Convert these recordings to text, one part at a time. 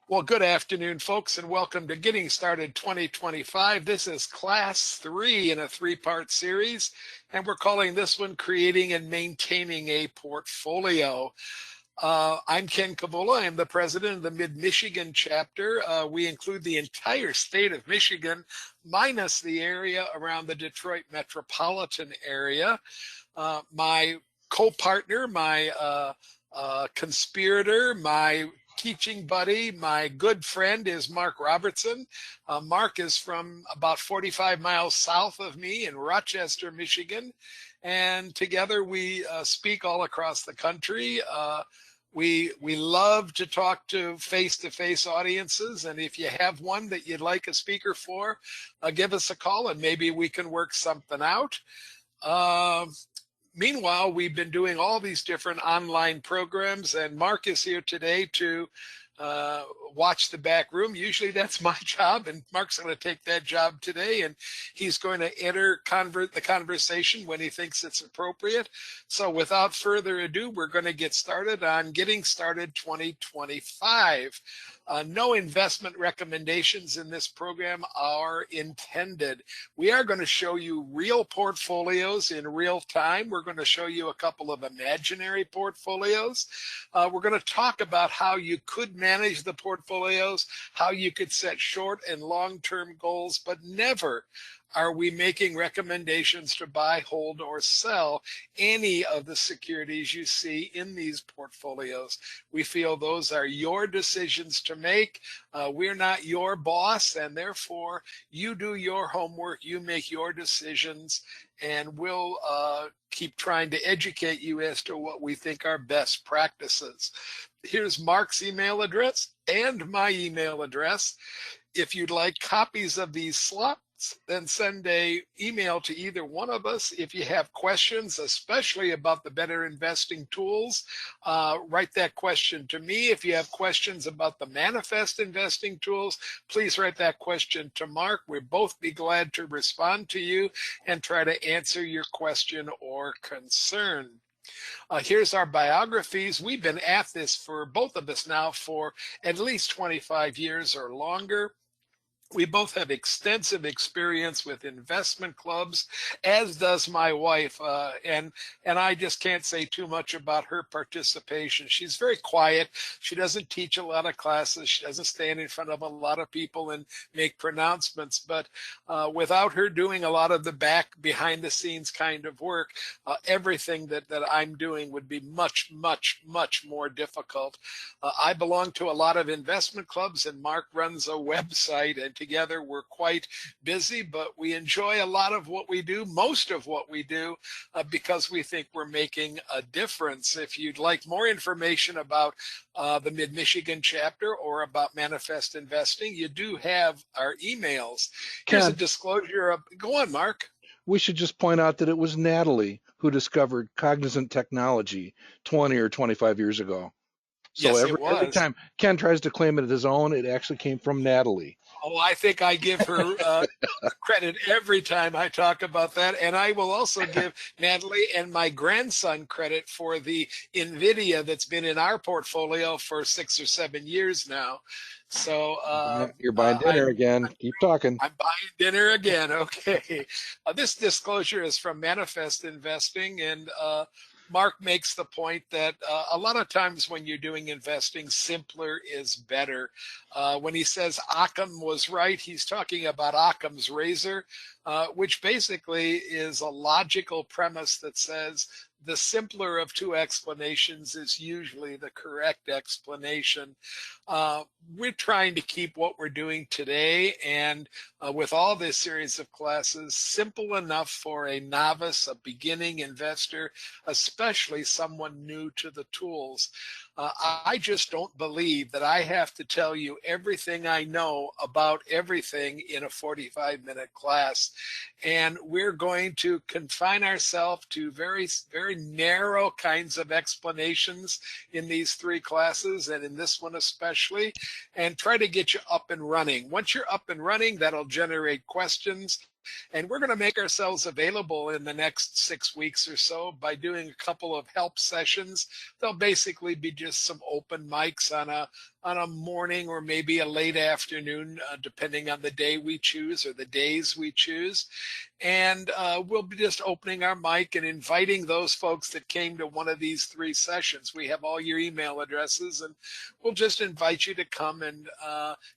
Well, good afternoon, folks, and welcome to Getting Started 2025. This is Class 3 in a three-part series, and we're calling this one Creating and Maintaining a Portfolio. I'm Ken Cavola. I'm the president of the Mid-Michigan chapter. We include the entire state of Michigan, minus the area around the Detroit metropolitan area. My co-partner, my conspirator, my teaching buddy, my good friend is Mark Robertson. Mark is from about 45 miles south of me in Rochester, Michigan. And together we speak all across the country. We love to talk to face-to-face audiences. And if you have one that you'd like a speaker for, give us a call and maybe we can work something out. Meanwhile, we've been doing all these different online programs, and Mark is here today to watch the back room. Usually that's my job, and Mark's going to take that job today, and he's going to the conversation when he thinks it's appropriate. So without further ado, we're going to get started on Getting Started 2025. No investment recommendations in this program are intended. We are going to show you real portfolios in real time. We're going to show you a couple of imaginary portfolios. We're going to talk about how you could manage the portfolios, how you could set short and long-term goals, but never are we making recommendations to buy, hold, or sell any of the securities you see in these portfolios. We feel those are your decisions to make. We're not your boss, and therefore you do your homework, you make your decisions, and we'll keep trying to educate you as to what we think are best practices. Here's Mark's email address and my email address. If you'd like copies of these slots, then send an email to either one of us. If you have questions, especially about the better investing tools, write that question to me. If you have questions about the manifest investing tools, please write that question to Mark. We'll both be glad to respond to you and try to answer your question or concern. Here's our biographies. We've been at this for both of us now for at least 25 years or longer. We both have extensive experience with investment clubs, as does my wife, and I just can't say too much about her participation. She's very quiet. She doesn't teach a lot of classes. She doesn't stand in front of a lot of people and make pronouncements. But without her doing a lot of the behind the scenes kind of work, everything that I'm doing would be much, much, much more difficult. I belong to a lot of investment clubs, and Mark runs a website, and together we're quite busy, but we enjoy a lot of what we do, most of what we do, because we think we're making a difference. If you'd like more information about the Mid-Michigan chapter or about manifest investing, you do have our emails. Here's a disclosure. Go on, Mark. We should just point out that it was Natalie who discovered cognizant technology 20 or 25 years ago. So yes, every time Ken tries to claim it as his own, it actually came from Natalie. Oh, I think I give her credit every time I talk about that. And I will also give Natalie and my grandson credit for the NVIDIA that's been in our portfolio for 6 or 7 years now. So you're buying dinner again. Keep talking. I'm buying dinner again. Okay. This disclosure is from Manifest Investing, and Mark makes the point that a lot of times when you're doing investing, simpler is better. When he says Occam was right, he's talking about Occam's razor, which basically is a logical premise that says the simpler of two explanations is usually the correct explanation. We're trying to keep what we're doing today and with all this series of classes simple enough for a novice, a beginning investor, especially someone new to the tools. I just don't believe that I have to tell you everything I know about everything in a 45-minute class. And we're going to confine ourselves to very, very narrow kinds of explanations in these three classes, and in this one especially, and try to get you up and running. Once you're up and running, that'll generate questions. And we're going to make ourselves available in the next 6 weeks or so by doing a couple of help sessions. They'll basically be just some open mics on a morning or maybe a late afternoon, depending on the day we choose or the days we choose. And we'll be just opening our mic and inviting those folks that came to one of these 3 sessions. We have all your email addresses, and we'll just invite you to come and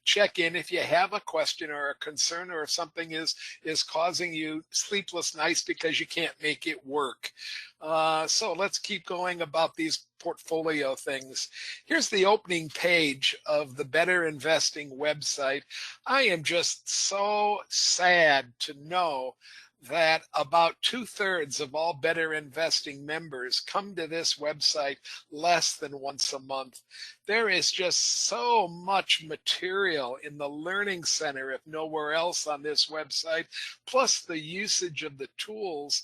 check in if you have a question or a concern, or if something is causing you sleepless nights because you can't make it work. So let's keep going about these portfolio things. Here's the opening page of the Better Investing website. I am just so sad to know that about 2/3 of all Better Investing members come to this website less than once a month. There is just so much material in the Learning Center, if nowhere else, on this website, plus the usage of the tools.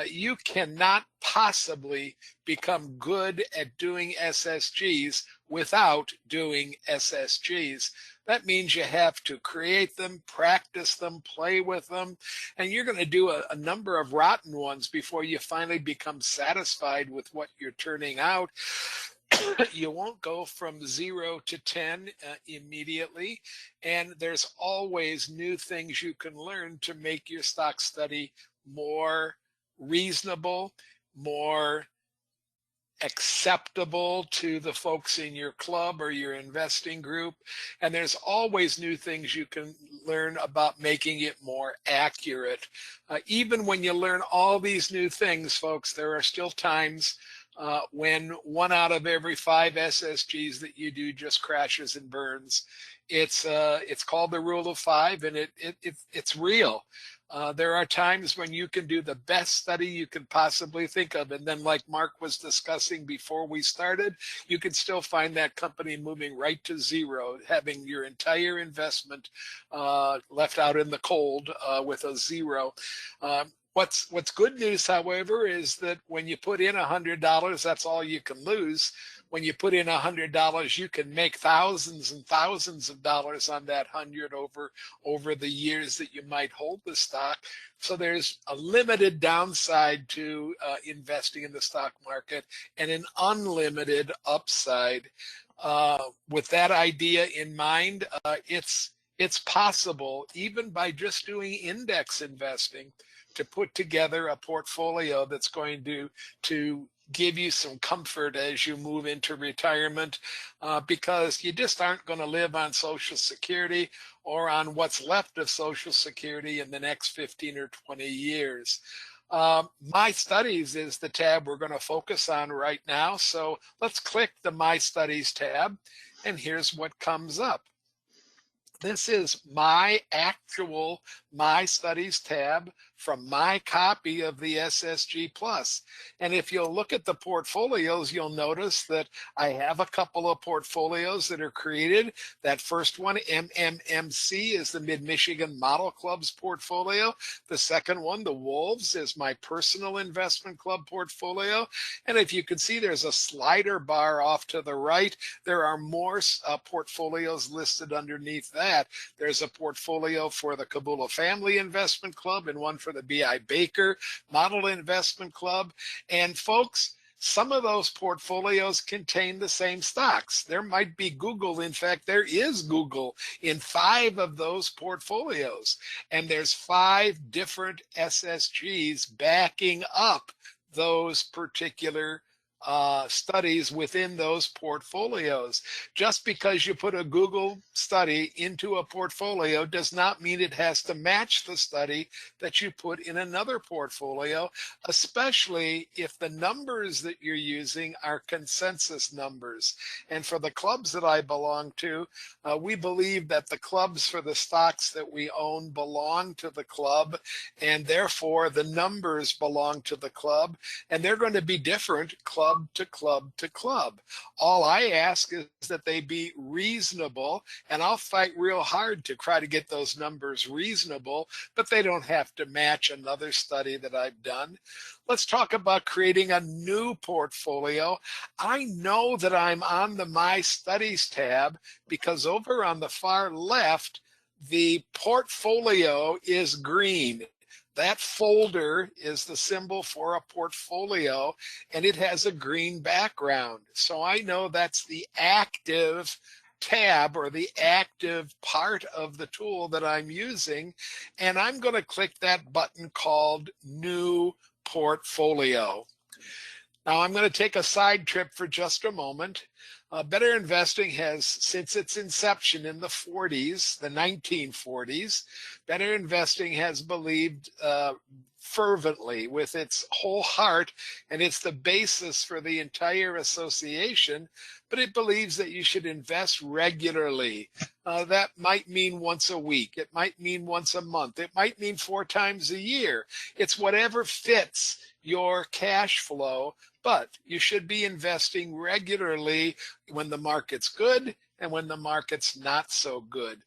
You cannot possibly become good at doing SSGs without doing SSGs. That means you have to create them, practice them, play with them, and you're going to do a number of rotten ones before you finally become satisfied with what you're turning out. You won't go from 0 to 10 immediately, and there's always new things you can learn to make your stock study more reasonable, more acceptable to the folks in your club or your investing group. And there's always new things you can learn about making it more accurate. Even when you learn all these new things, folks, there are still times when 1 out of every 5 SSGs that you do just crashes and burns. It's called the rule of 5, and it's real. There are times when you can do the best study you can possibly think of, and then, like Mark was discussing before we started, you can still find that company moving right to 0, having your entire investment left out in the cold with a 0. What's good news, however, is that when you put in $100, that's all you can lose. When you put in $100, you can make thousands and thousands of dollars on that 100 over the years that you might hold the stock. So there's a limited downside to investing in the stock market and an unlimited upside. With that idea in mind, it's possible, even by just doing index investing, to put together a portfolio that's going to give you some comfort as you move into retirement, because you just aren't going to live on Social Security or on what's left of Social Security in the next 15 or 20 years. My Studies is the tab we're going to focus on right now. So let's click the My Studies tab, and here's what comes up. This is my actual My Studies tab from my copy of the SSG Plus. And if you'll look at the portfolios, you'll notice that I have a couple of portfolios that are created. That first one, MMMC, is the Mid-Michigan Model Club's portfolio. The second one, the Wolves, is my personal investment club portfolio. And if you can see, there's a slider bar off to the right. There are more portfolios listed underneath that. There's a portfolio for the Kabula Family Investment Club and one for the B.I. Baker Model Investment Club. And folks, some of those portfolios contain the same stocks. There might be Google. In fact, there is Google in 5 of those portfolios. And there's 5 different SSGs backing up those particular studies within those portfolios. Just because you put a Google study into a portfolio does not mean it has to match the study that you put in another portfolio, especially if the numbers that you're using are consensus numbers. And for the clubs that I belong to, we believe that the clubs for the stocks that we own belong to the club, and therefore the numbers belong to the club, and they're going to be different club to club to club. All I ask is that they be reasonable, and I'll fight real hard to try to get those numbers reasonable, but they don't have to match another study that I've done. Let's talk about creating a new portfolio. I know that I'm on the My Studies tab because over on the far left, The portfolio is green. That folder is the symbol for a portfolio, and it has a green background. So I know that's the active tab or the active part of the tool that I'm using. And I'm going to click that button called New Portfolio. Now I'm going to take a side trip for just a moment. Better Investing has, since its inception in the 40s, the 1940s, Better Investing has believed fervently with its whole heart, and it's the basis for the entire association, but it believes that you should invest regularly. That might mean once a week. It might mean once a month. It might mean 4 times a year. It's whatever fits your cash flow, but you should be investing regularly when the market's good and when the market's not so good.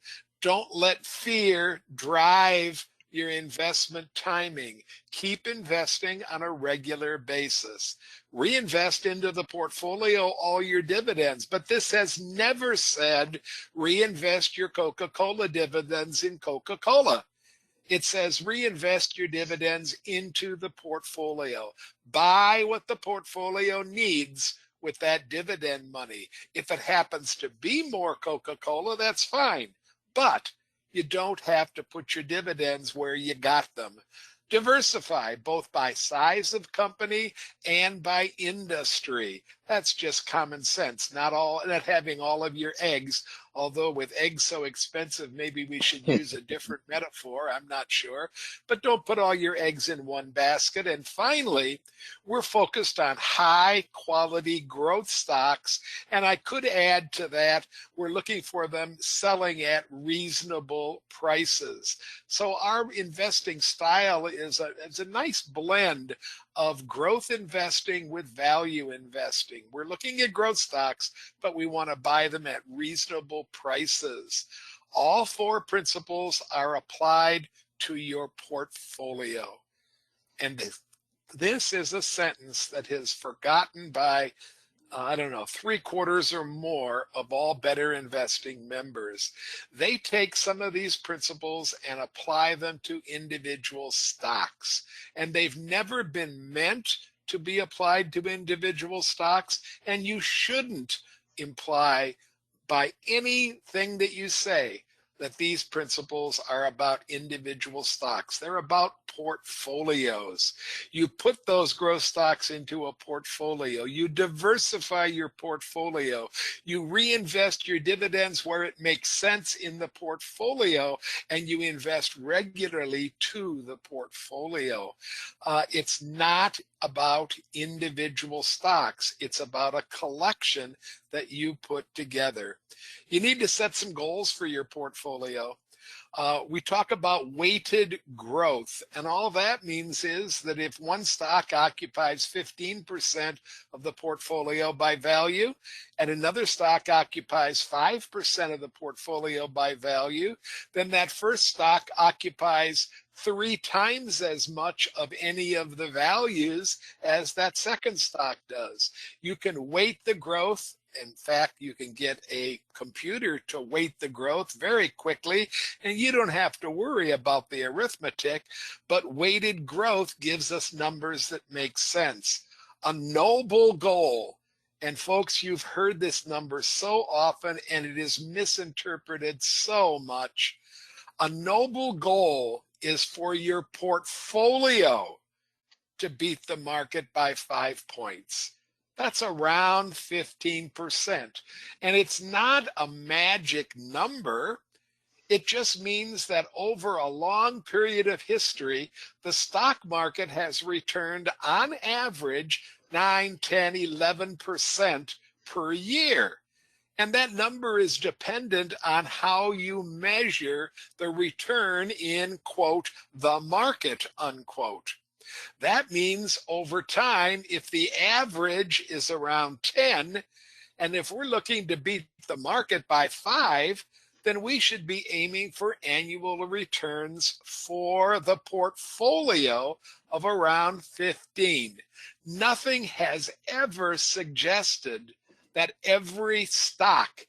Don't let fear drive your investment timing. Keep investing on a regular basis. Reinvest into the portfolio all your dividends, but this has never said reinvest your Coca-Cola dividends in Coca-Cola. It says reinvest your dividends into the portfolio. Buy what the portfolio needs with that dividend money. If it happens to be more Coca-Cola, that's fine. But you don't have to put your dividends where you got them. Diversify both by size of company and by industry. That's just common sense. Not having all of your eggs, although with eggs so expensive, maybe we should use a different metaphor. I'm not sure. But don't put all your eggs in one basket. And finally, we're focused on high quality growth stocks. And I could add to that, we're looking for them selling at reasonable prices. So our investing style is a nice blend of growth investing with value investing. We're looking at growth stocks, but we want to buy them at reasonable prices. All 4 principles are applied to your portfolio. And this is a sentence that is forgotten by I don't know, 3/4 or more of all Better Investing members. They take some of these principles and apply them to individual stocks. And they've never been meant to be applied to individual stocks. And you shouldn't imply by anything that you say that these principles are about individual stocks. They're about portfolios. You put those growth stocks into a portfolio. You diversify your portfolio. You reinvest your dividends where it makes sense in the portfolio, and you invest regularly to the portfolio. It's not about individual stocks. It's about a collection that you put together. You need to set some goals for your portfolio. We talk about weighted growth, and all that means is that if one stock occupies 15% of the portfolio by value and another stock occupies 5% of the portfolio by value, then that first stock occupies 3 times as much of any of the values as that second stock does. You can weight the growth. In fact, you can get a computer to weight the growth very quickly, and you don't have to worry about the arithmetic, but weighted growth gives us numbers that make sense. A noble goal, and folks, you've heard this number so often, and it is misinterpreted so much. A noble goal is for your portfolio to beat the market by 5 points. That's around 15%. And it's not a magic number. It just means that over a long period of history, the stock market has returned on average 9, 10, 11% per year. And that number is dependent on how you measure the return in, quote, the market, unquote. That means over time, if the average is around 10, and if we're looking to beat the market by 5, then we should be aiming for annual returns for the portfolio of around 15. Nothing has ever suggested that every stock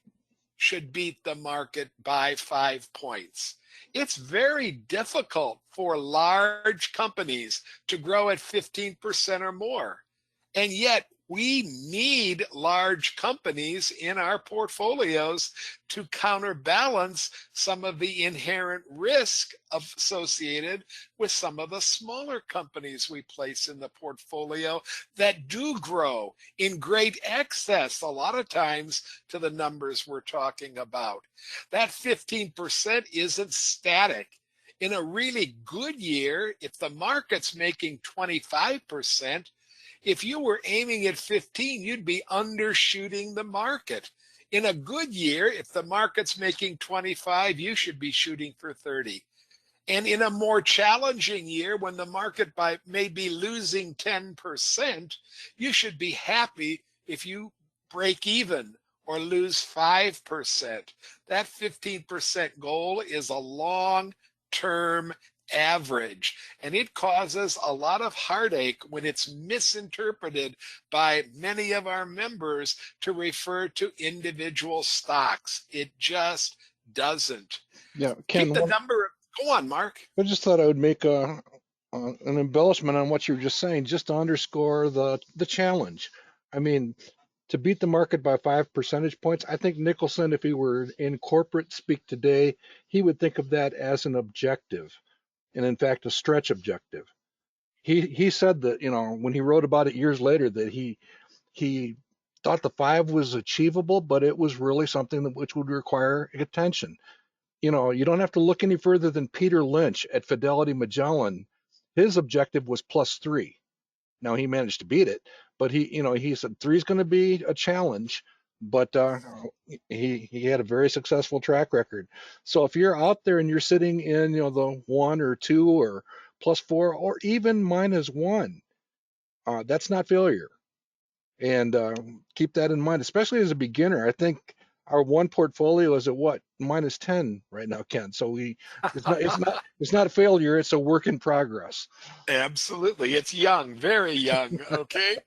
should beat the market by 5 points. It's very difficult for large companies to grow at 15% or more. And yet, we need large companies in our portfolios to counterbalance some of the inherent risk associated with some of the smaller companies we place in the portfolio that do grow in great excess, a lot of times, to the numbers we're talking about. That 15% isn't static. In a really good year, if the market's making 25%, if you were aiming at 15, you'd be undershooting the market. In a good year, if the market's making 25, you should be shooting for 30. And in a more challenging year, when the market may be losing 10%, you should be happy if you break even or lose 5%. That 15% goal is a long-term average, and it causes a lot of heartache when it's misinterpreted by many of our members to refer to individual stocks. It just doesn't. Yeah, Keep Ken, the number. Go on, Mark. I just thought I would make an embellishment on what you were just saying, just to underscore the challenge. I mean, to beat the market by 5 percentage points, I think Nicholson, if he were in corporate speak today, he would think of that as an objective, and in fact, a stretch objective. He said that, when he wrote about it years later, that he thought the 5 was achievable, but it was really something which would require attention. You don't have to look any further than Peter Lynch at Fidelity Magellan. His objective was +3. Now he managed to beat it, but he said 3 is going to be a challenge, but he had a very successful track record. So if you're out there and you're sitting in the 1 or 2 or +4 or even -1, that's not failure. And keep that in mind, especially as a beginner. I think our one portfolio is at what, -10 right now, Ken. So it's not a failure. It's a work in progress. Absolutely. It's young, very young. Okay.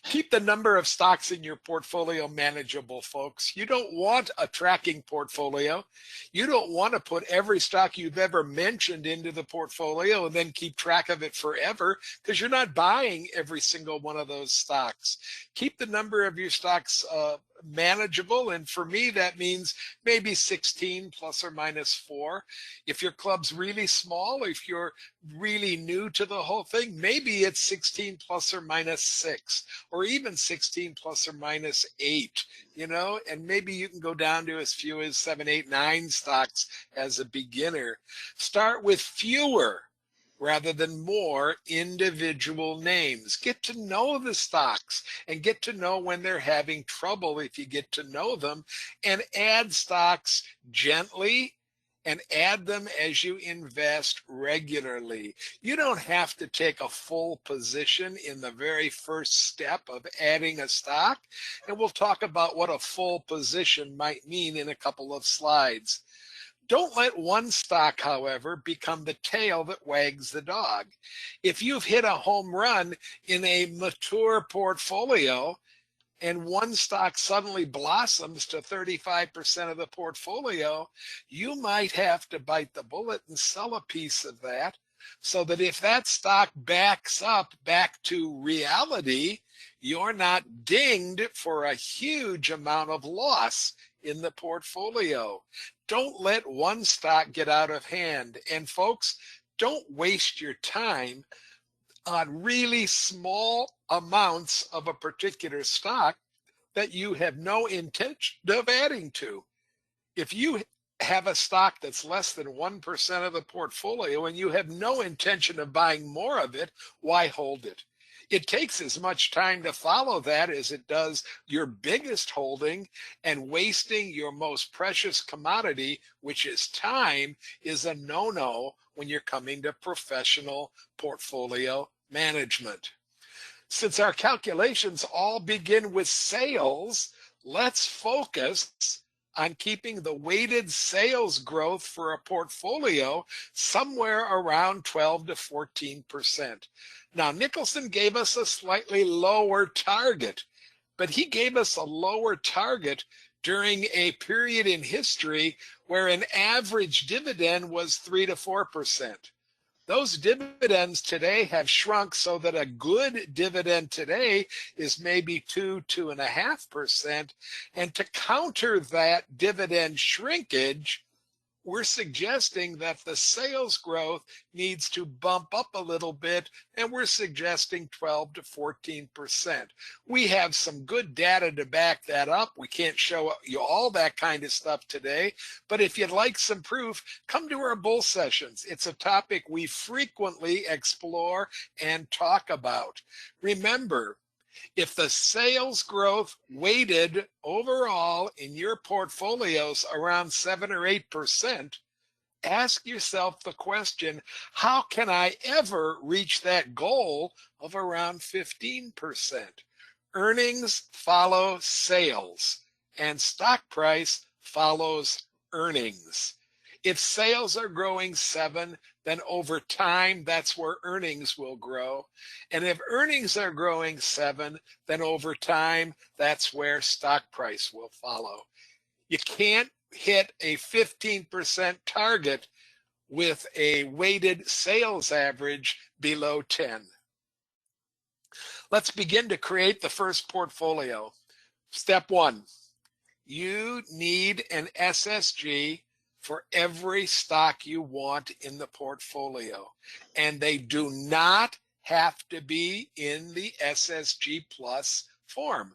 Keep the number of stocks in your portfolio manageable, folks. You don't want a tracking portfolio. You don't want to put every stock you've ever mentioned into the portfolio and then keep track of it forever, because you're not buying every single one of those stocks. Keep the number of your stocks manageable, and for me that means maybe 16 ±4. If your club's really small, if you're really new to the whole thing, maybe it's 16 ±6, or even 16 ±8, and maybe you can go down to as few as 7, 8, 9 stocks as a beginner. Start with fewer rather than more individual names. Get to know the stocks and get to know when they're having trouble if you get to know them, and add stocks gently and add them as you invest regularly. You don't have to take a full position in the very first step of adding a stock, and we'll talk about what a full position might mean in a couple of slides. Don't let one stock, however, become the tail that wags the dog. If you've hit a home run in a mature portfolio and one stock suddenly blossoms to 35% of the portfolio, you might have to bite the bullet and sell a piece of that, so that if that stock backs up back to reality, you're not dinged for a huge amount of loss in the portfolio. Don't let one stock get out of hand. And folks, don't waste your time on really small amounts of a particular stock that you have no intention of adding to. If you have a stock that's less than 1% of the portfolio and you have no intention of buying more of it, why hold it? It takes as much time to follow that as it does your biggest holding, and wasting your most precious commodity, which is time, is a no-no when you're coming to professional portfolio management. Since our calculations all begin with sales, let's focus on keeping the weighted sales growth for a portfolio somewhere around 12 to 14%. Now, Nicholson gave us a slightly lower target, but he gave us a lower target during a period in history where an average dividend was 3 to 4%. Those dividends today have shrunk so that a good dividend today is maybe 2.5%. And to counter that dividend shrinkage, we're suggesting that the sales growth needs to bump up a little bit, and we're suggesting 12 to 14%. We have some good data to back that up. We can't show you all that kind of stuff today, but if you'd like some proof, come to our bull sessions. It's a topic we frequently explore and talk about. Remember, if the sales growth weighted overall in your portfolios around 7 or 8%, ask yourself the question, how can I ever reach that goal of around 15%? Earnings follow sales, and stock price follows earnings. If sales are growing 7, then over time, that's where earnings will grow. And if earnings are growing 7, then over time, that's where stock price will follow. You can't hit a 15% target with a weighted sales average below 10. Let's begin to create the first portfolio. Step 1, you need an SSG for every stock you want in the portfolio. And they do not have to be in the SSG Plus form.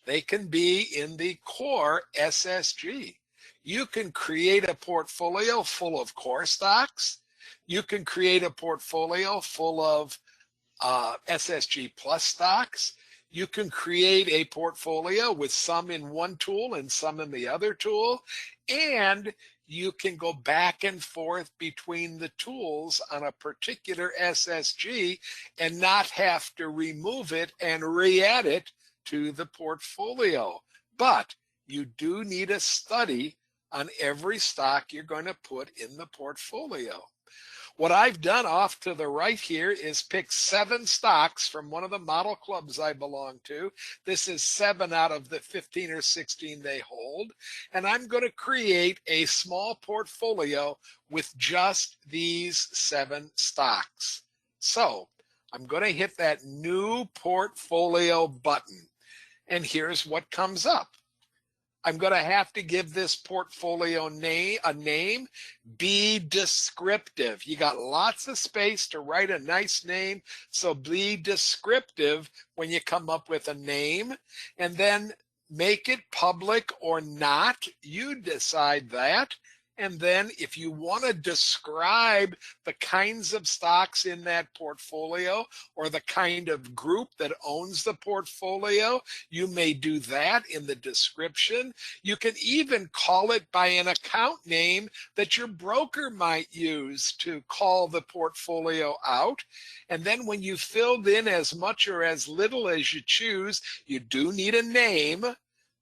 They can be in the core SSG. You can create a portfolio full of core stocks. You can create a portfolio full of SSG Plus stocks. You can create a portfolio with some in one tool and some in the other tool. And you can go back and forth between the tools on a particular SSG and not have to remove it and re-add it to the portfolio. But you do need a study on every stock you're going to put in the portfolio. What I've done off to the right here is pick 7 stocks from one of the model clubs I belong to. This is 7 out of the 15 or 16 they hold. And I'm going to create a small portfolio with just these 7 stocks. So I'm going to hit that new portfolio button. And here's what comes up. I'm going to have to give this portfolio a name. Be descriptive. You got lots of space to write a nice name, so be descriptive when you come up with a name, and then make it public or not. You decide that. And then if you want to describe the kinds of stocks in that portfolio or the kind of group that owns the portfolio, you may do that in the description. You can even call it by an account name that your broker might use to call the portfolio out. And then when you filled in as much or as little as you choose, you do need a name,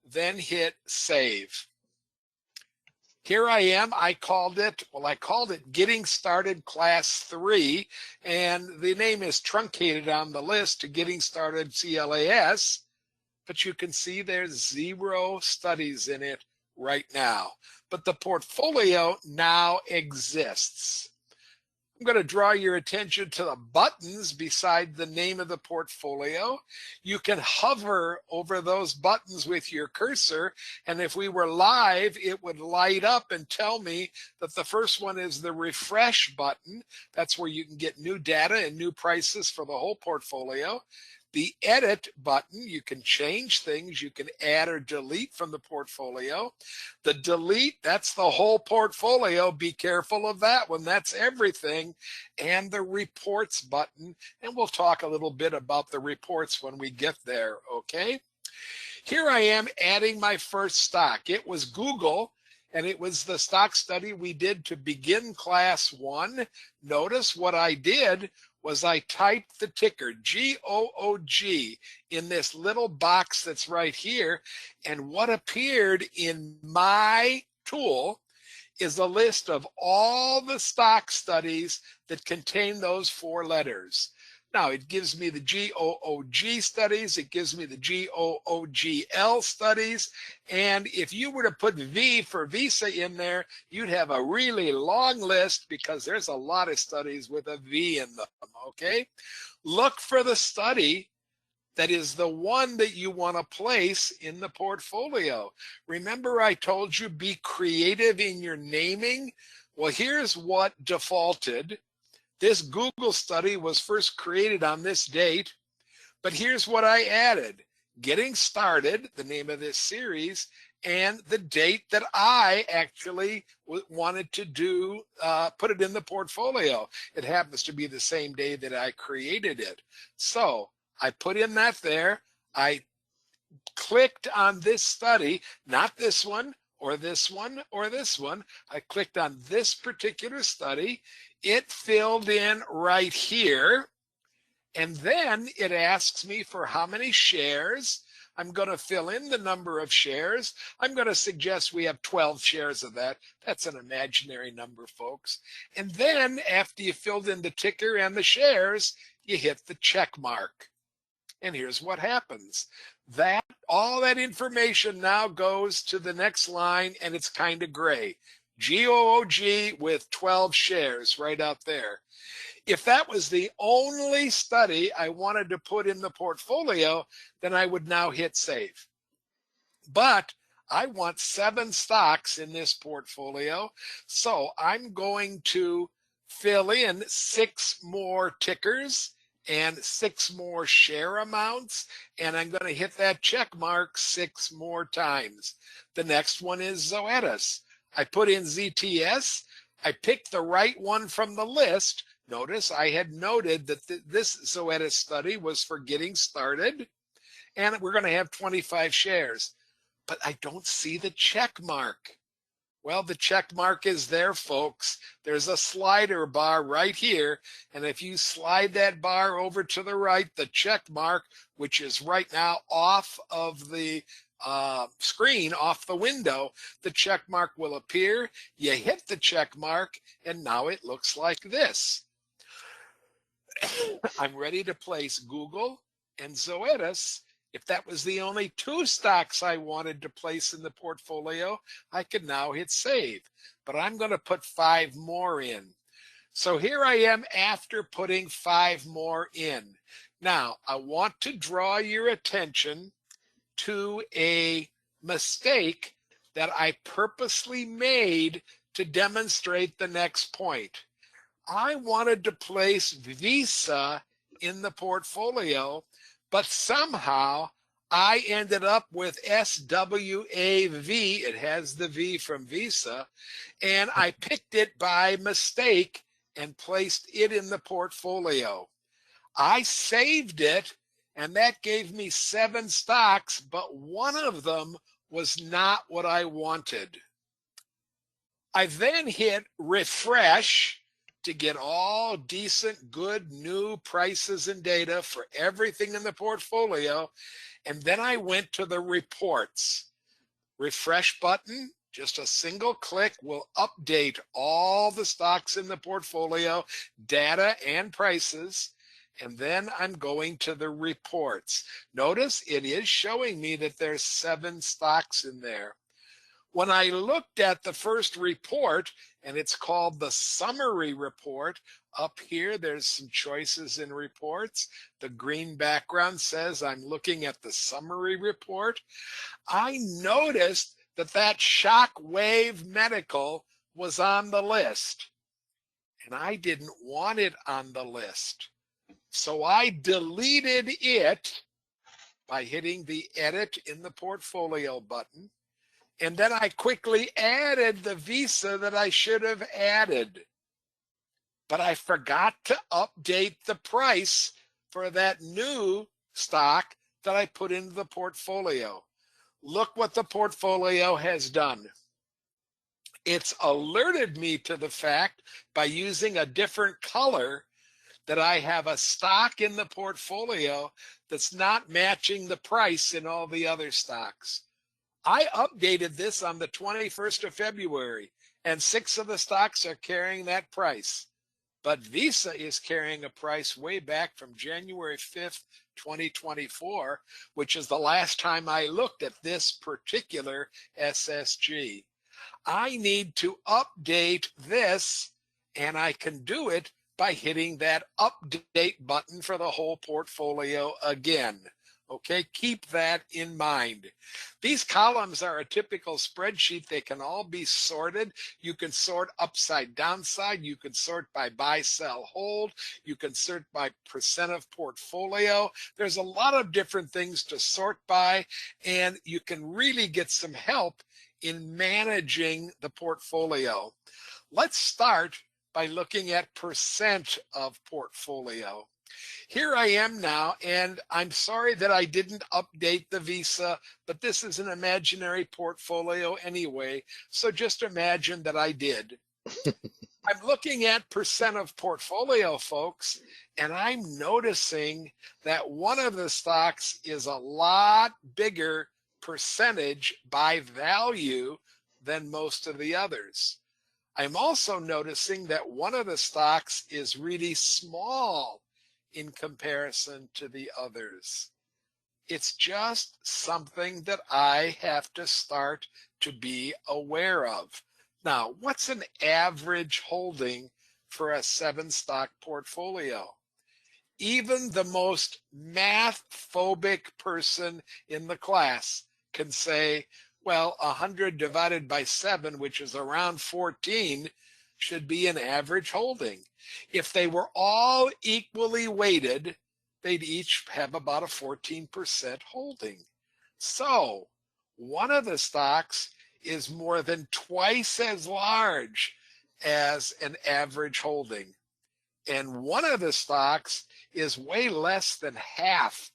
then hit save. Here I am. I called it Getting Started Class 3, and the name is truncated on the list to Getting Started CLAS, but you can see there's 0 studies in it right now. But the portfolio now exists. I'm going to draw your attention to the buttons beside the name of the portfolio. You can hover over those buttons with your cursor, and if we were live, it would light up and tell me that the first one is the refresh button. That's where you can get new data and new prices for the whole portfolio. The edit button, you can change things. You can add or delete from the portfolio. The delete, that's the whole portfolio. Be careful of that one. That's everything. And the reports button. And we'll talk a little bit about the reports when we get there, okay? Here I am adding my first stock. It was Google, and it was the stock study we did to begin class 1. Notice what I did was I typed the ticker GOOG in this little box that's right here. And what appeared in my tool is a list of all the stock studies that contain those 4 letters. Now it gives me the GOOG studies, it gives me the GOOGL studies, and if you were to put V for Visa in there, you'd have a really long list because there's a lot of studies with a V in them, okay? Look for the study that is the one that you want to place in the portfolio. Remember I told you be creative in your naming? Well, here's what defaulted. This Google study was first created on this date, but here's what I added. Getting Started, the name of this series, and the date that I actually wanted to do, put it in the portfolio. It happens to be the same day that I created it. So I put in that there. I clicked on this study, not this one or this one or this one. I clicked on this particular study. It filled in right here. And then it asks me for how many shares. I'm going to fill in the number of shares. I'm going to suggest we have 12 shares of that. That's an imaginary number, folks. And then after you filled in the ticker and the shares, you hit the check mark. And here's what happens. All that information now goes to the next line, and it's kind of gray. GOOG with 12 shares right out there. If that was the only study I wanted to put in the portfolio, then I would now hit save. But I want 7 stocks in this portfolio, so I'm going to fill in 6 more tickers and 6 more share amounts, and I'm going to hit that check mark 6 more times. The next one is Zoetis. I put in ZTS. I picked the right one from the list. Notice I had noted that this Zoetis study was for Getting Started, and we're going to have 25 shares. But I don't see the check mark. Well, the check mark is there, folks. There's a slider bar right here, and if you slide that bar over to the right, the check mark, which is right now off of the screen, off the window, the check mark will appear. You hit the check mark, and now it looks like this. I'm ready to place Google and Zoetis. If that was the only 2 stocks I wanted to place in the portfolio, I could now hit save. But I'm going to put 5 more in. So here I am after putting 5 more in. Now, I want to draw your attention to a mistake that I purposely made to demonstrate the next point. I wanted to place Visa in the portfolio, but somehow I ended up with SWAV. It has the V from Visa, and I picked it by mistake and placed it in the portfolio. I saved it, and that gave me 7 stocks, but one of them was not what I wanted. I then hit refresh to get all decent, good, new prices and data for everything in the portfolio. And then I went to the reports. Refresh button, just a single click will update all the stocks in the portfolio, data and prices. And then I'm going to the reports. Notice it is showing me that there's 7 stocks in there. When I looked at the first report, and it's called the summary report, up here there's some choices in reports. The green background says I'm looking at the summary report. I noticed that Shockwave Medical was on the list, and I didn't want it on the list. So I deleted it by hitting the edit in the portfolio button. And then I quickly added the Visa that I should have added. But I forgot to update the price for that new stock that I put into the portfolio. Look what the portfolio has done. It's alerted me to the fact by using a different color that I have a stock in the portfolio that's not matching the price in all the other stocks. I updated this on the 21st of February, and 6 of the stocks are carrying that price. but Visa is carrying a price way back from January 5th, 2024, which is the last time I looked at this particular SSG. I need to update this, and I can do it by hitting that update button for the whole portfolio again. Okay, keep that in mind. These columns are a typical spreadsheet. They can all be sorted. You can sort upside downside. You can sort by buy, sell, hold. You can sort by percent of portfolio. There's a lot of different things to sort by, and you can really get some help in managing the portfolio. Let's start by looking at percent of portfolio. Here I am now, and I'm sorry that I didn't update the Visa, but this is an imaginary portfolio anyway, so just imagine that I did. I'm looking at percent of portfolio, folks, and I'm noticing that one of the stocks is a lot bigger percentage by value than most of the others. I'm also noticing that one of the stocks is really small in comparison to the others. It's just something that I have to start to be aware of. Now, what's an average holding for a 7-stock portfolio? Even the most math phobic person in the class can say, well, 100 divided by 7, which is around 14, should be an average holding. If they were all equally weighted, they'd each have about a 14% holding. So one of the stocks is more than twice as large as an average holding. And one of the stocks is way less than half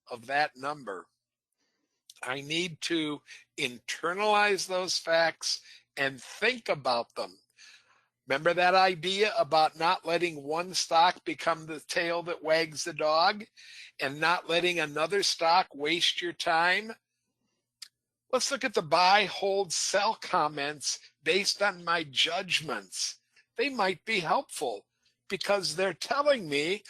of that number. I need to internalize those facts and think about them. Remember that idea about not letting one stock become the tail that wags the dog and not letting another stock waste your time? Let's look at the buy, hold, sell comments based on my judgments. They might be helpful because they're telling me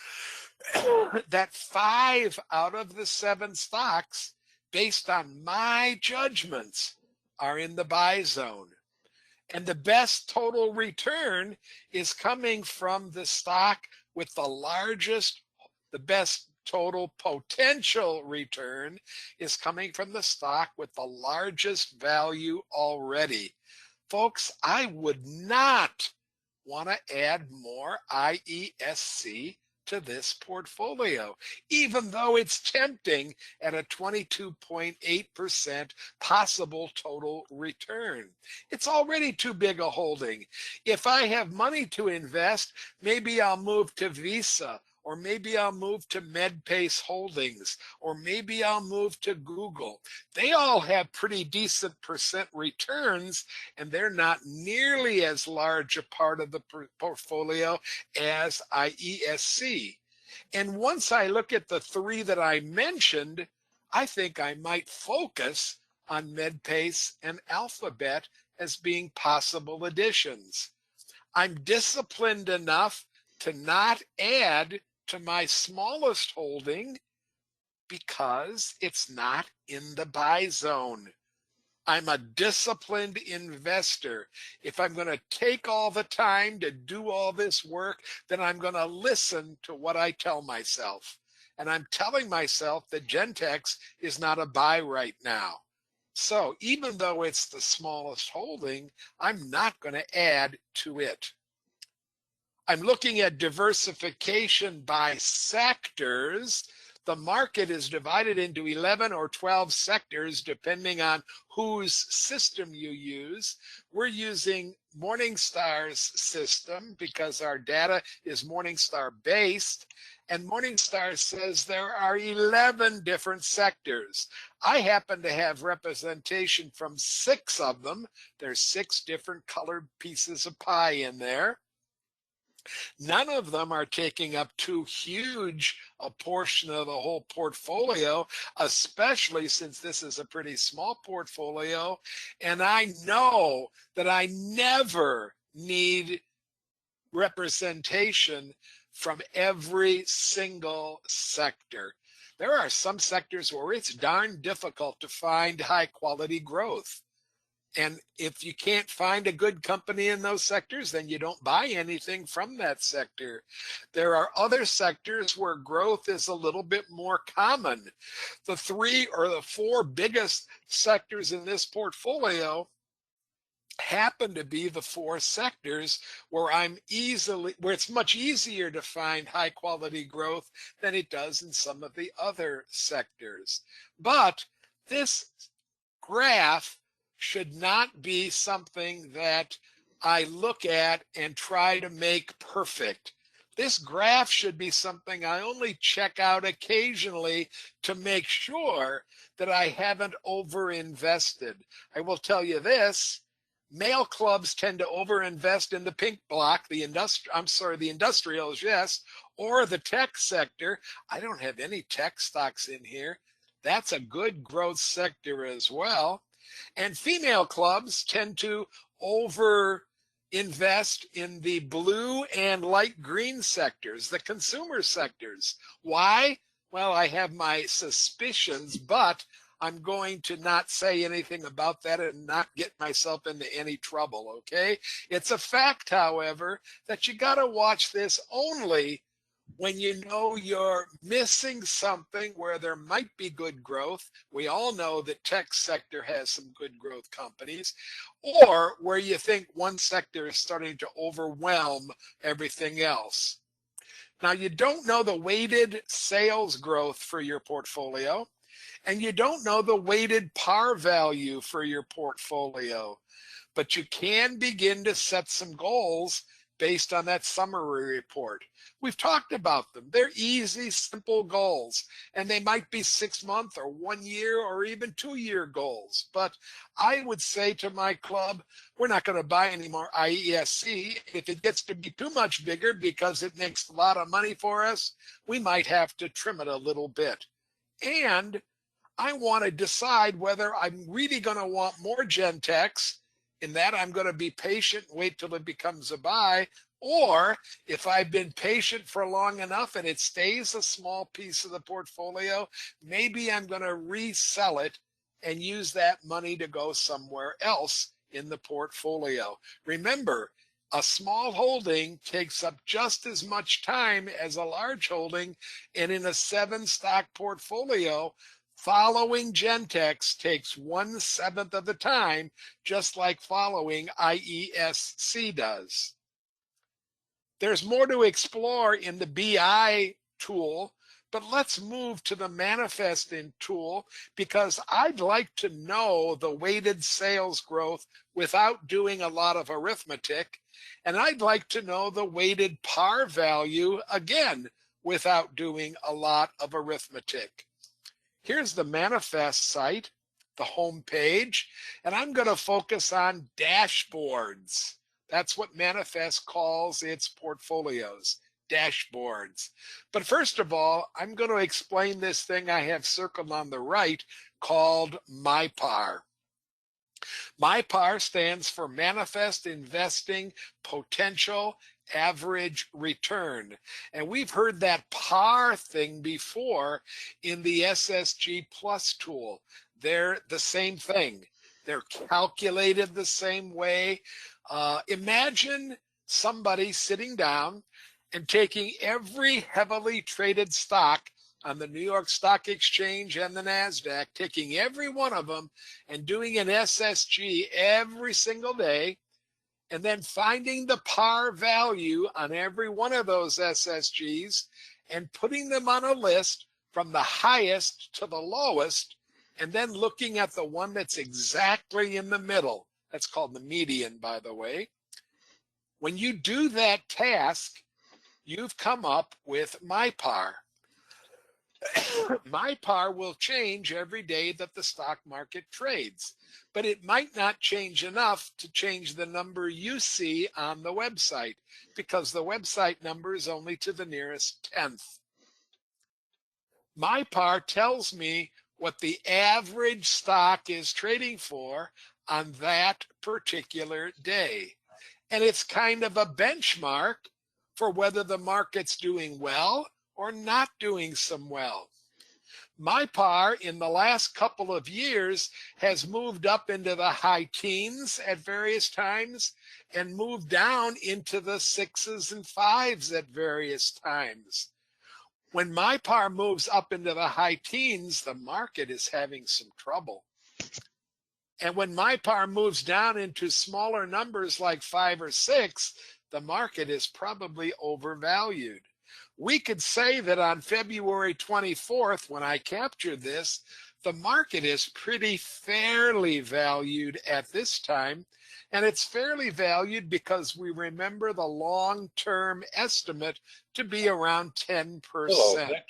that 5 out of the 7 stocks, based on my judgments, are in the buy zone. And the best total return is coming from the stock with the best total potential return is coming from the stock with the largest value already. Folks, I would not want to add more IESC to this portfolio, even though it's tempting at a 22.8% possible total return. It's already too big a holding. If I have money to invest, maybe I'll move to Visa, or maybe I'll move to MedPace Holdings, or maybe I'll move to Google. They all have pretty decent percent returns, and they're not nearly as large a part of the portfolio as IESC. And once I look at the 3 that I mentioned, I think I might focus on MedPace and Alphabet as being possible additions. I'm disciplined enough to not add to my smallest holding because it's not in the buy zone. I'm a disciplined investor. If I'm going to take all the time to do all this work, then I'm going to listen to what I tell myself. And I'm telling myself that Gentex is not a buy right now. So even though it's the smallest holding, I'm not going to add to it. I'm looking at diversification by sectors. The market is divided into 11 or 12 sectors, depending on whose system you use. We're using Morningstar's system because our data is Morningstar based. And Morningstar says there are 11 different sectors. I happen to have representation from 6 of them. There's 6 different colored pieces of pie in there. None of them are taking up too huge a portion of the whole portfolio, especially since this is a pretty small portfolio. And I know that I never need representation from every single sector. There are some sectors where it's darn difficult to find high quality growth. And if you can't find a good company in those sectors, then you don't buy anything from that sector. There are other sectors where growth is a little bit more common. The three or the four biggest sectors in this portfolio happen to be the four sectors where it's much easier to find high quality growth than it does in some of the other sectors. But this graph should not be something that I look at and try to make perfect. This graph should be something I only check out occasionally to make sure that I haven't overinvested. I will tell you this, male clubs tend to overinvest in the pink block, the industrials, yes, or the tech sector. I don't have any tech stocks in here. That's a good growth sector as well. And female clubs tend to over invest in the blue and light green sectors, the consumer sectors. Why? Well, I have my suspicions, but I'm going to not say anything about that and not get myself into any trouble, okay? It's a fact, however, that you got to watch this only when you know you're missing something where there might be good growth. We all know that tech sector has some good growth companies, or where you think one sector is starting to overwhelm everything else. Now, you don't know the weighted sales growth for your portfolio, and you don't know the weighted par value for your portfolio, but you can begin to set some goals based on that summary report. We've talked about them. They're easy, simple goals, and they might be 6-month or 1 year or even 2-year goals. But I would say to my club, we're not going to buy any more IESC. If it gets to be too much bigger because it makes a lot of money for us, we might have to trim it a little bit. And I want to decide whether I'm really going to want more Gentex. In that, I'm going to be patient, wait till it becomes a buy, or if I've been patient for long enough and it stays a small piece of the portfolio, maybe I'm going to resell it and use that money to go somewhere else in the portfolio. Remember, a small holding takes up just as much time as a large holding, and in a 7-stock portfolio, following Gentex takes 1/7 of the time, just like following IESC does. There's more to explore in the BI tool, but let's move to the manifesting tool because I'd like to know the weighted sales growth without doing a lot of arithmetic. And I'd like to know the weighted par value, again, without doing a lot of arithmetic. Here's the manifest site, the home page, and I'm going to focus on dashboards. That's what Manifest calls its portfolios, dashboards. But first of all, I'm going to explain this thing I have circled on the right called MyPAR. MyPAR stands for Manifest Investing Potential Average Return. And we've heard that PAR thing before in the SSG Plus tool. They're the same thing. They're calculated the same way. Imagine somebody sitting down and taking every heavily traded stock on the New York Stock Exchange and the NASDAQ, taking every one of them and doing an SSG every single day, and then finding the par value on every one of those SSGs and putting them on a list from the highest to the lowest, and then looking at the one that's exactly in the middle. That's called the median, by the way. When you do that task, you've come up with MyPAR. MyPAR will change every day that the stock market trades, but it might not change enough to change the number you see on the website because the website number is only to the nearest 10th. MyPAR tells me what the average stock is trading for on that particular day. and it's kind of a benchmark for whether the market's doing well or not doing some well. My par in the last couple of years has moved up into the high teens at various times and moved down into the 6s and 5s at various times. When my par moves up into the high teens, the market is having some trouble. And when my par moves down into smaller numbers like 5 or 6, the market is probably overvalued. We could say that on February 24th, when I captured this, the market is pretty fairly valued at this time. And it's fairly valued because we remember the long-term estimate to be around 10%. Hello, Nick.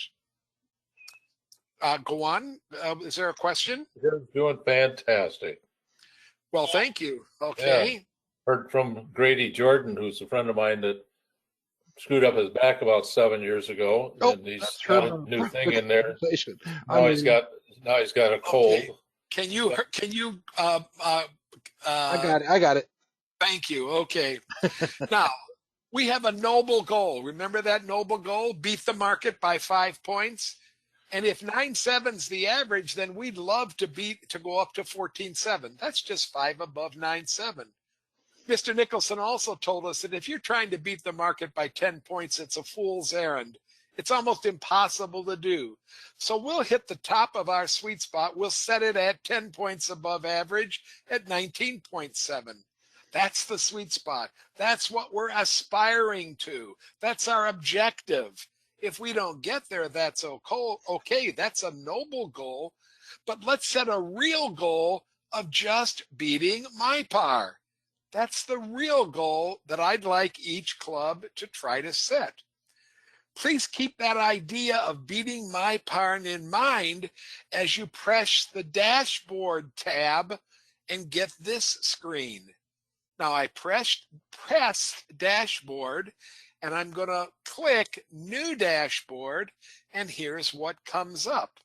Go on. Is there a question? You're doing fantastic. Well, thank you. Okay. Yeah. Heard from Grady Jordan, who's a friend of mine that screwed up his back about 7 years ago, Oh, and he's that's got her a new thing in there. I Now he's got a cold. Okay. Can you I got it. thank you. Okay. Now, we have a noble goal. Remember that noble goal? Beat the market by 5 points. And if 9.7's the average, then we'd love to go up to 14.7. That's just 5 above 9.7. Mr. Nicholson also told us that if you're trying to beat the market by 10 points, it's a fool's errand. It's almost impossible to do. So we'll hit the top of our sweet spot. We'll set it at 10 points above average at 19.7. That's the sweet spot. That's what we're aspiring to. That's our objective. If we don't get there, that's okay. That's a noble goal. But let's set a real goal of just beating my par. That's the real goal that I'd like each club to try to set. Please keep that idea of beating my par in mind as you press the dashboard tab and get this screen. Now I press dashboard, and I'm going to click new dashboard, and here's what comes up.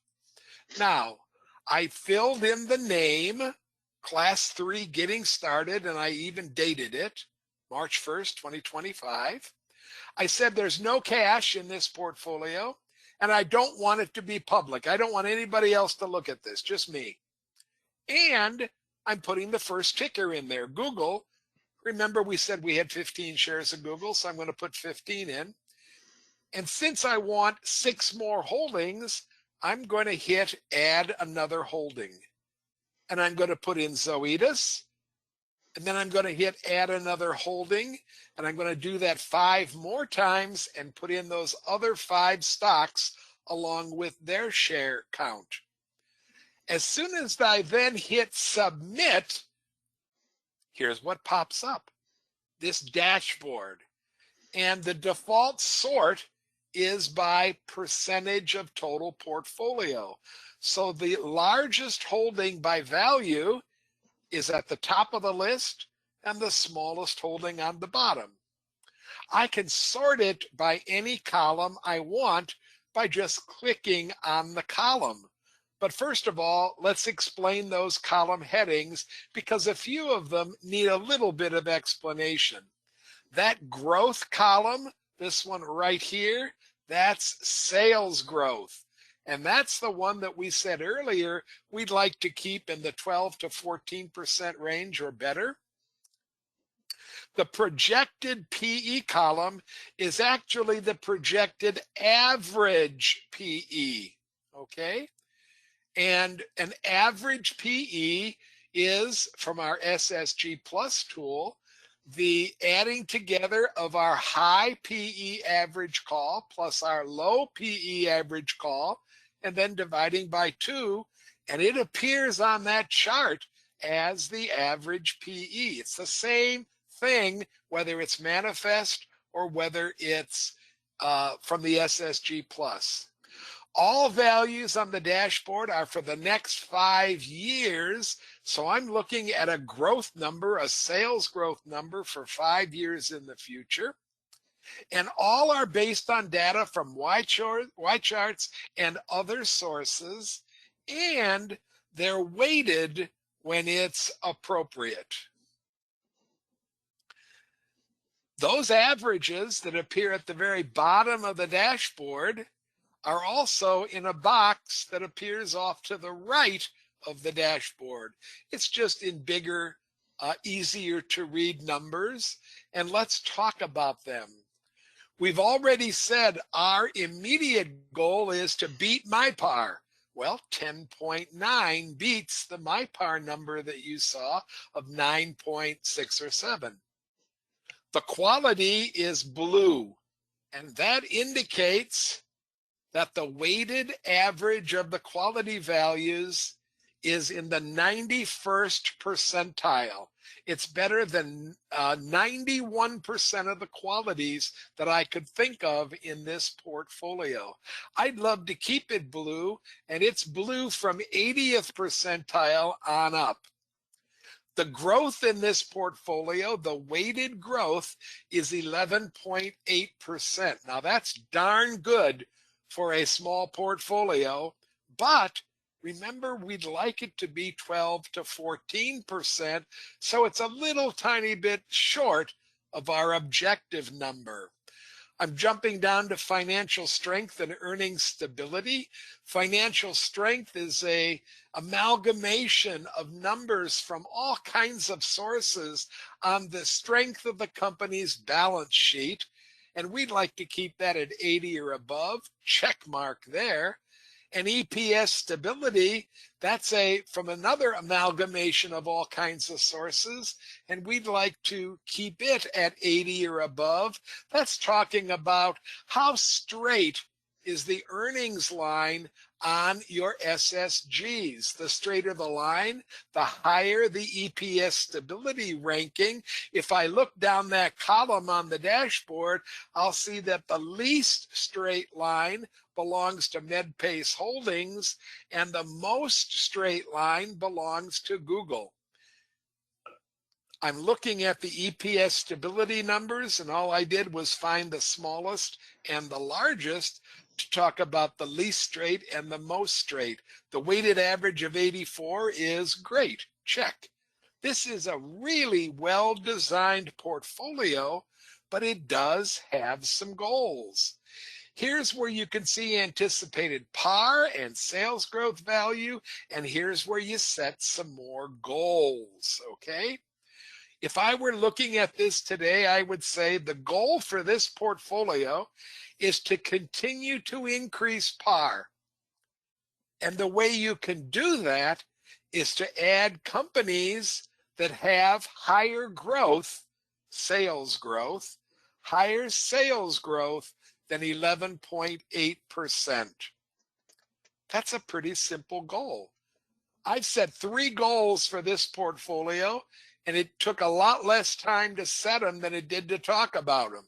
Now, I filled in the name, Class 3 getting started, and I even dated it, March 1st, 2025. I said there's no cash in this portfolio, and I don't want it to be public. I don't want anybody else to look at this, just me. And I'm putting the first ticker in there, Google. Remember, we said we had 15 shares of Google, so I'm going to put 15 in. And since I want 6 more holdings, I'm going to hit add another holding. And I'm going to put in Zoetis. And then I'm going to hit add another holding. And I'm going to do that 5 more times and put in those other 5 stocks along with their share count. As soon as I then hit submit, here's what pops up, this dashboard. And the default sort is by percentage of total portfolio. So the largest holding by value is at the top of the list and the smallest holding on the bottom. I can sort it by any column I want by just clicking on the column. But first of all, let's explain those column headings because a few of them need a little bit of explanation. That growth column, this one right here, that's sales growth. And that's the one that we said earlier we'd like to keep in the 12 to 14% range or better. The projected PE column is actually the projected average PE, okay? And an average PE is, from our SSG Plus tool, the adding together of our high PE average call plus our low PE average call, and then dividing by 2, and it appears on that chart as the average PE. It's the same thing, whether it's manifest or whether it's from the SSG Plus. All values on the dashboard are for the next 5 years. So I'm looking at a growth number, a sales growth number for 5 years in the future. And all are based on data from Y charts and other sources, and they're weighted when it's appropriate. Those averages that appear at the very bottom of the dashboard are also in a box that appears off to the right of the dashboard. It's just in bigger, easier to read numbers. And let's talk about them. We've already said our immediate goal is to beat MyPar. Well, 10.9 beats the MyPar number that you saw of 9.6 or 7. The quality is blue, and that indicates that the weighted average of the quality values is in the 91st percentile. It's better than 91% of the qualities that I could think of in this portfolio. I'd love to keep it blue, and it's blue from 80th percentile on up. The growth in this portfolio, the weighted growth, is 11.8%. Now that's darn good for a small portfolio, but remember, we'd like it to be 12 to 14%, so it's a little tiny bit short of our objective number. I'm jumping down to financial strength and earnings stability. Financial strength is a amalgamation of numbers from all kinds of sources on the strength of the company's balance sheet. And we'd like to keep that at 80 or above, check mark there. And EPS stability, that's from another amalgamation of all kinds of sources, and we'd like to keep it at 80 or above. That's talking about how straight is the earnings line on your SSGs. The straighter the line, the higher the EPS stability ranking. If I look down that column on the dashboard, I'll see that the least straight line belongs to MedPace Holdings, and the most straight line belongs to Google. I'm looking at the EPS stability numbers, and all I did was find the smallest and the largest to talk about the least straight and the most straight. The weighted average of 84 is great, check. This is a really well-designed portfolio, but it does have some goals. Here's where you can see anticipated par and sales growth value, and here's where you set some more goals, okay? If I were looking at this today, I would say the goal for this portfolio is to continue to increase par. And the way you can do that is to add companies that have higher growth, sales growth, higher sales growth than 11.8%. That's a pretty simple goal. I've set 3 goals for this portfolio, and it took a lot less time to set them than it did to talk about them.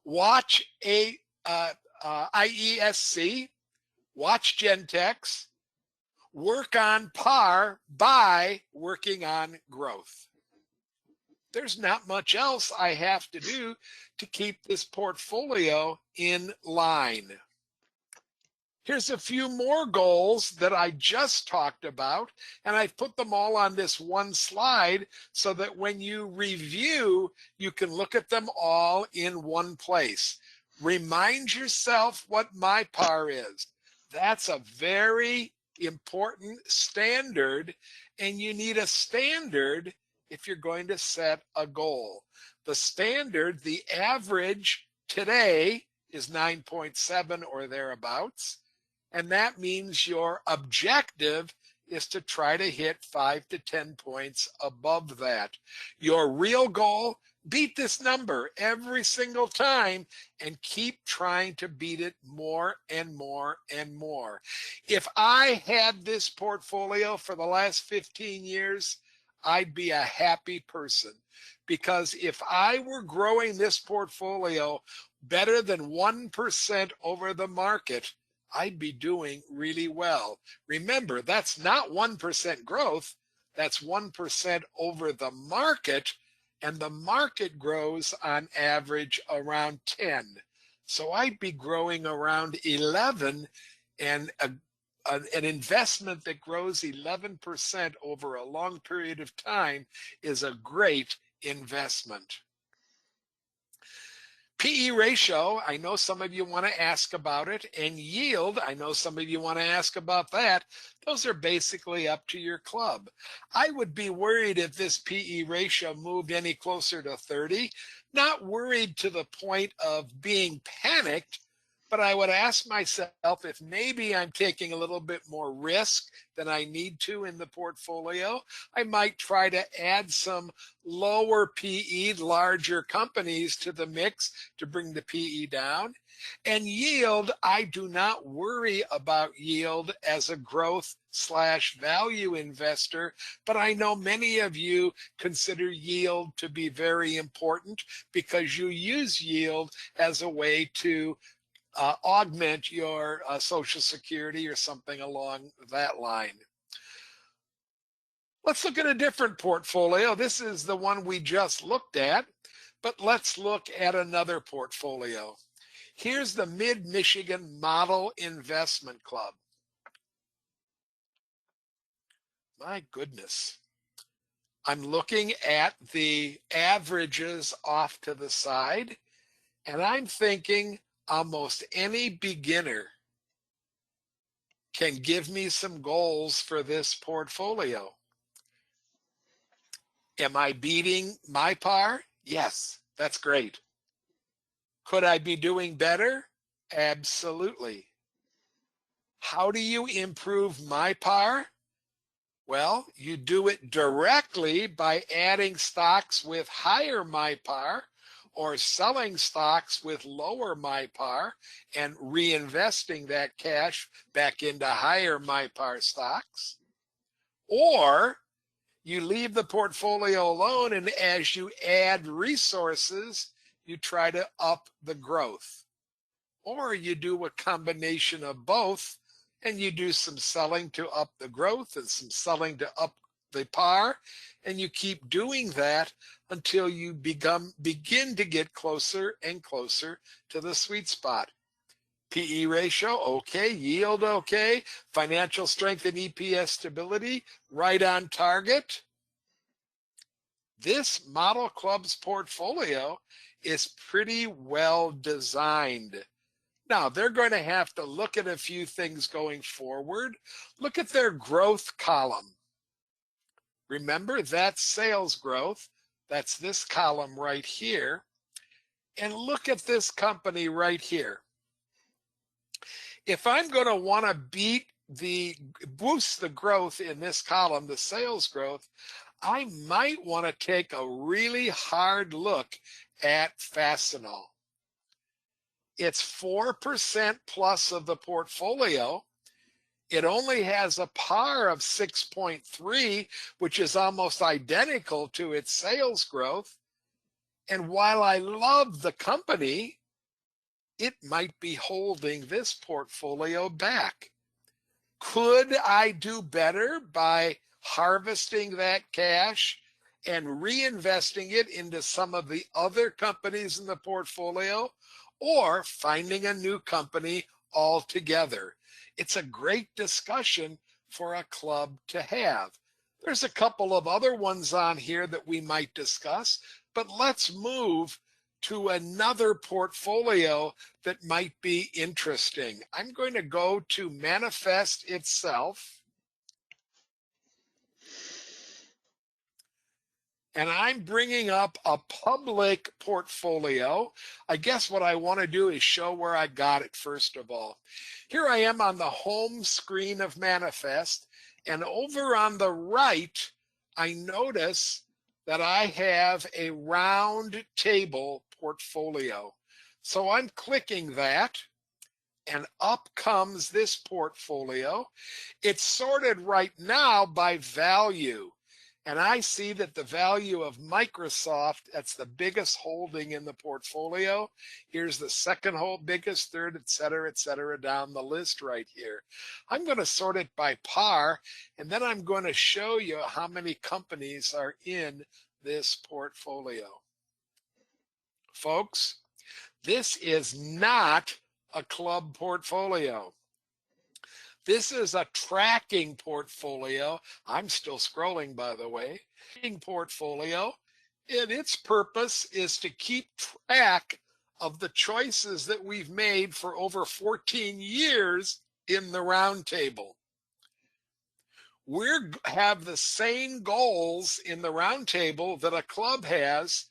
Watch IESC, watch Gentex, work on par by working on growth. There's not much else I have to do to keep this portfolio in line. Here's a few more goals that I just talked about, and I've put them all on this one slide so that when you review, you can look at them all in one place. Remind yourself what MyPar is. That's a very important standard, and you need a standard if you're going to set a goal. The standard, the average today is 9.7 or thereabouts. And that means your objective is to try to hit 5 to 10 points above that. Your real goal, beat this number every single time and keep trying to beat it more and more and more. If I had this portfolio for the last 15 years, I'd be a happy person, because if I were growing this portfolio better than 1% over the market, I'd be doing really well. Remember, that's not 1% growth, that's 1% over the market, and the market grows on average around 10. So I'd be growing around 11, and an investment that grows 11% over a long period of time is a great investment. PE ratio, I know some of you want to ask about it, and yield, I know some of you want to ask about that. Those are basically up to your club. I would be worried if this PE ratio moved any closer to 30, not worried to the point of being panicked, but I would ask myself if maybe I'm taking a little bit more risk than I need to in the portfolio. I might try to add some lower PE, larger companies to the mix to bring the PE down. And yield, I do not worry about yield as a growth/value investor, but I know many of you consider yield to be very important because you use yield as a way to augment your Social Security or something along that line. Let's look at a different portfolio. This is the one we just looked at, but let's look at another portfolio. Here's the Mid-Michigan Model Investment Club. My goodness. I'm looking at the averages off to the side, and I'm thinking almost any beginner can give me some goals for this portfolio. Am I beating my par? Yes, that's great. Could I be doing better? Absolutely. How do you improve my par? Well, you do it directly by adding stocks with higher my par or selling stocks with lower my par and reinvesting that cash back into higher my par stocks. Or you leave the portfolio alone, and as you add resources, you try to up the growth. Or you do a combination of both, and you do some selling to up the growth and some selling to up the par, and you keep doing that until you begin to get closer and closer to the sweet spot. PE ratio, okay. Yield, okay. Financial strength and EPS stability, right on target. This model club's portfolio is pretty well designed. Now, they're going to have to look at a few things going forward. Look at their growth column. Remember, that's sales growth. That's this column right here. And look at this company right here. If I'm going to want to boost the growth in this column, the sales growth, I might want to take a really hard look at Fastenal. It's 4% plus of the portfolio. It only has a par of 6.3, which is almost identical to its sales growth. And while I love the company, it might be holding this portfolio back. Could I do better by harvesting that cash and reinvesting it into some of the other companies in the portfolio, or finding a new company altogether? It's a great discussion for a club to have. There's a couple of other ones on here that we might discuss, but let's move to another portfolio that might be interesting. I'm going to go to Manifest itself. And I'm bringing up a public portfolio. I guess what I want to do is show where I got it first of all. Here I am on the home screen of Manifest, and over on the right, I notice that I have a round table portfolio. So I'm clicking that, and up comes this portfolio. It's sorted right now by value. And I see that the value of Microsoft, that's the biggest holding in the portfolio. Here's the second biggest, third, et cetera, down the list right here. I'm going to sort it by par, and then I'm going to show you how many companies are in this portfolio. Folks, this is not a club portfolio. This is a tracking portfolio. I'm still scrolling, by the way. Tracking portfolio, and its purpose is to keep track of the choices that we've made for over 14 years in the roundtable. We have the same goals in the roundtable that a club has,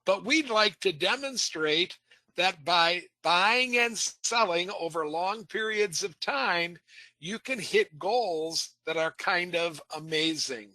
but we'd like to demonstrate that by buying and selling over long periods of time, you can hit goals that are kind of amazing.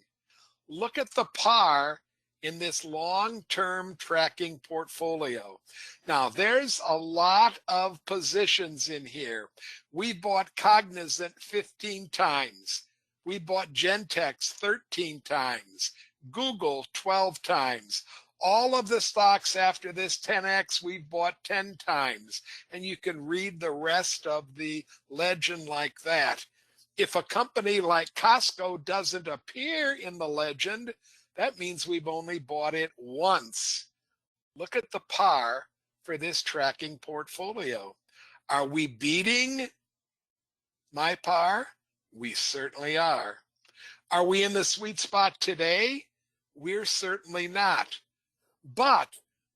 Look at the par in this long-term tracking portfolio. Now, there's a lot of positions in here. We bought Cognizant 15 times. We bought Gentex 13 times. Google 12 times. All of the stocks after this 10X, we've bought 10 times. And you can read the rest of the legend like that. If a company like Costco doesn't appear in the legend, that means we've only bought it once. Look at the par for this tracking portfolio. Are we beating my par? We certainly are. Are we in the sweet spot today? We're certainly not. But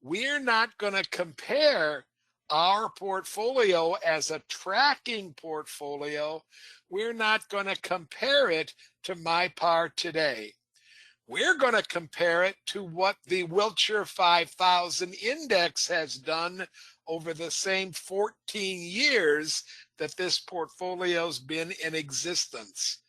we're not going to compare our portfolio as a tracking portfolio. We're not going to compare it to my par today. We're going to compare it to what the Wilshire 5000 index has done over the same 14 years that this portfolio's been in existence.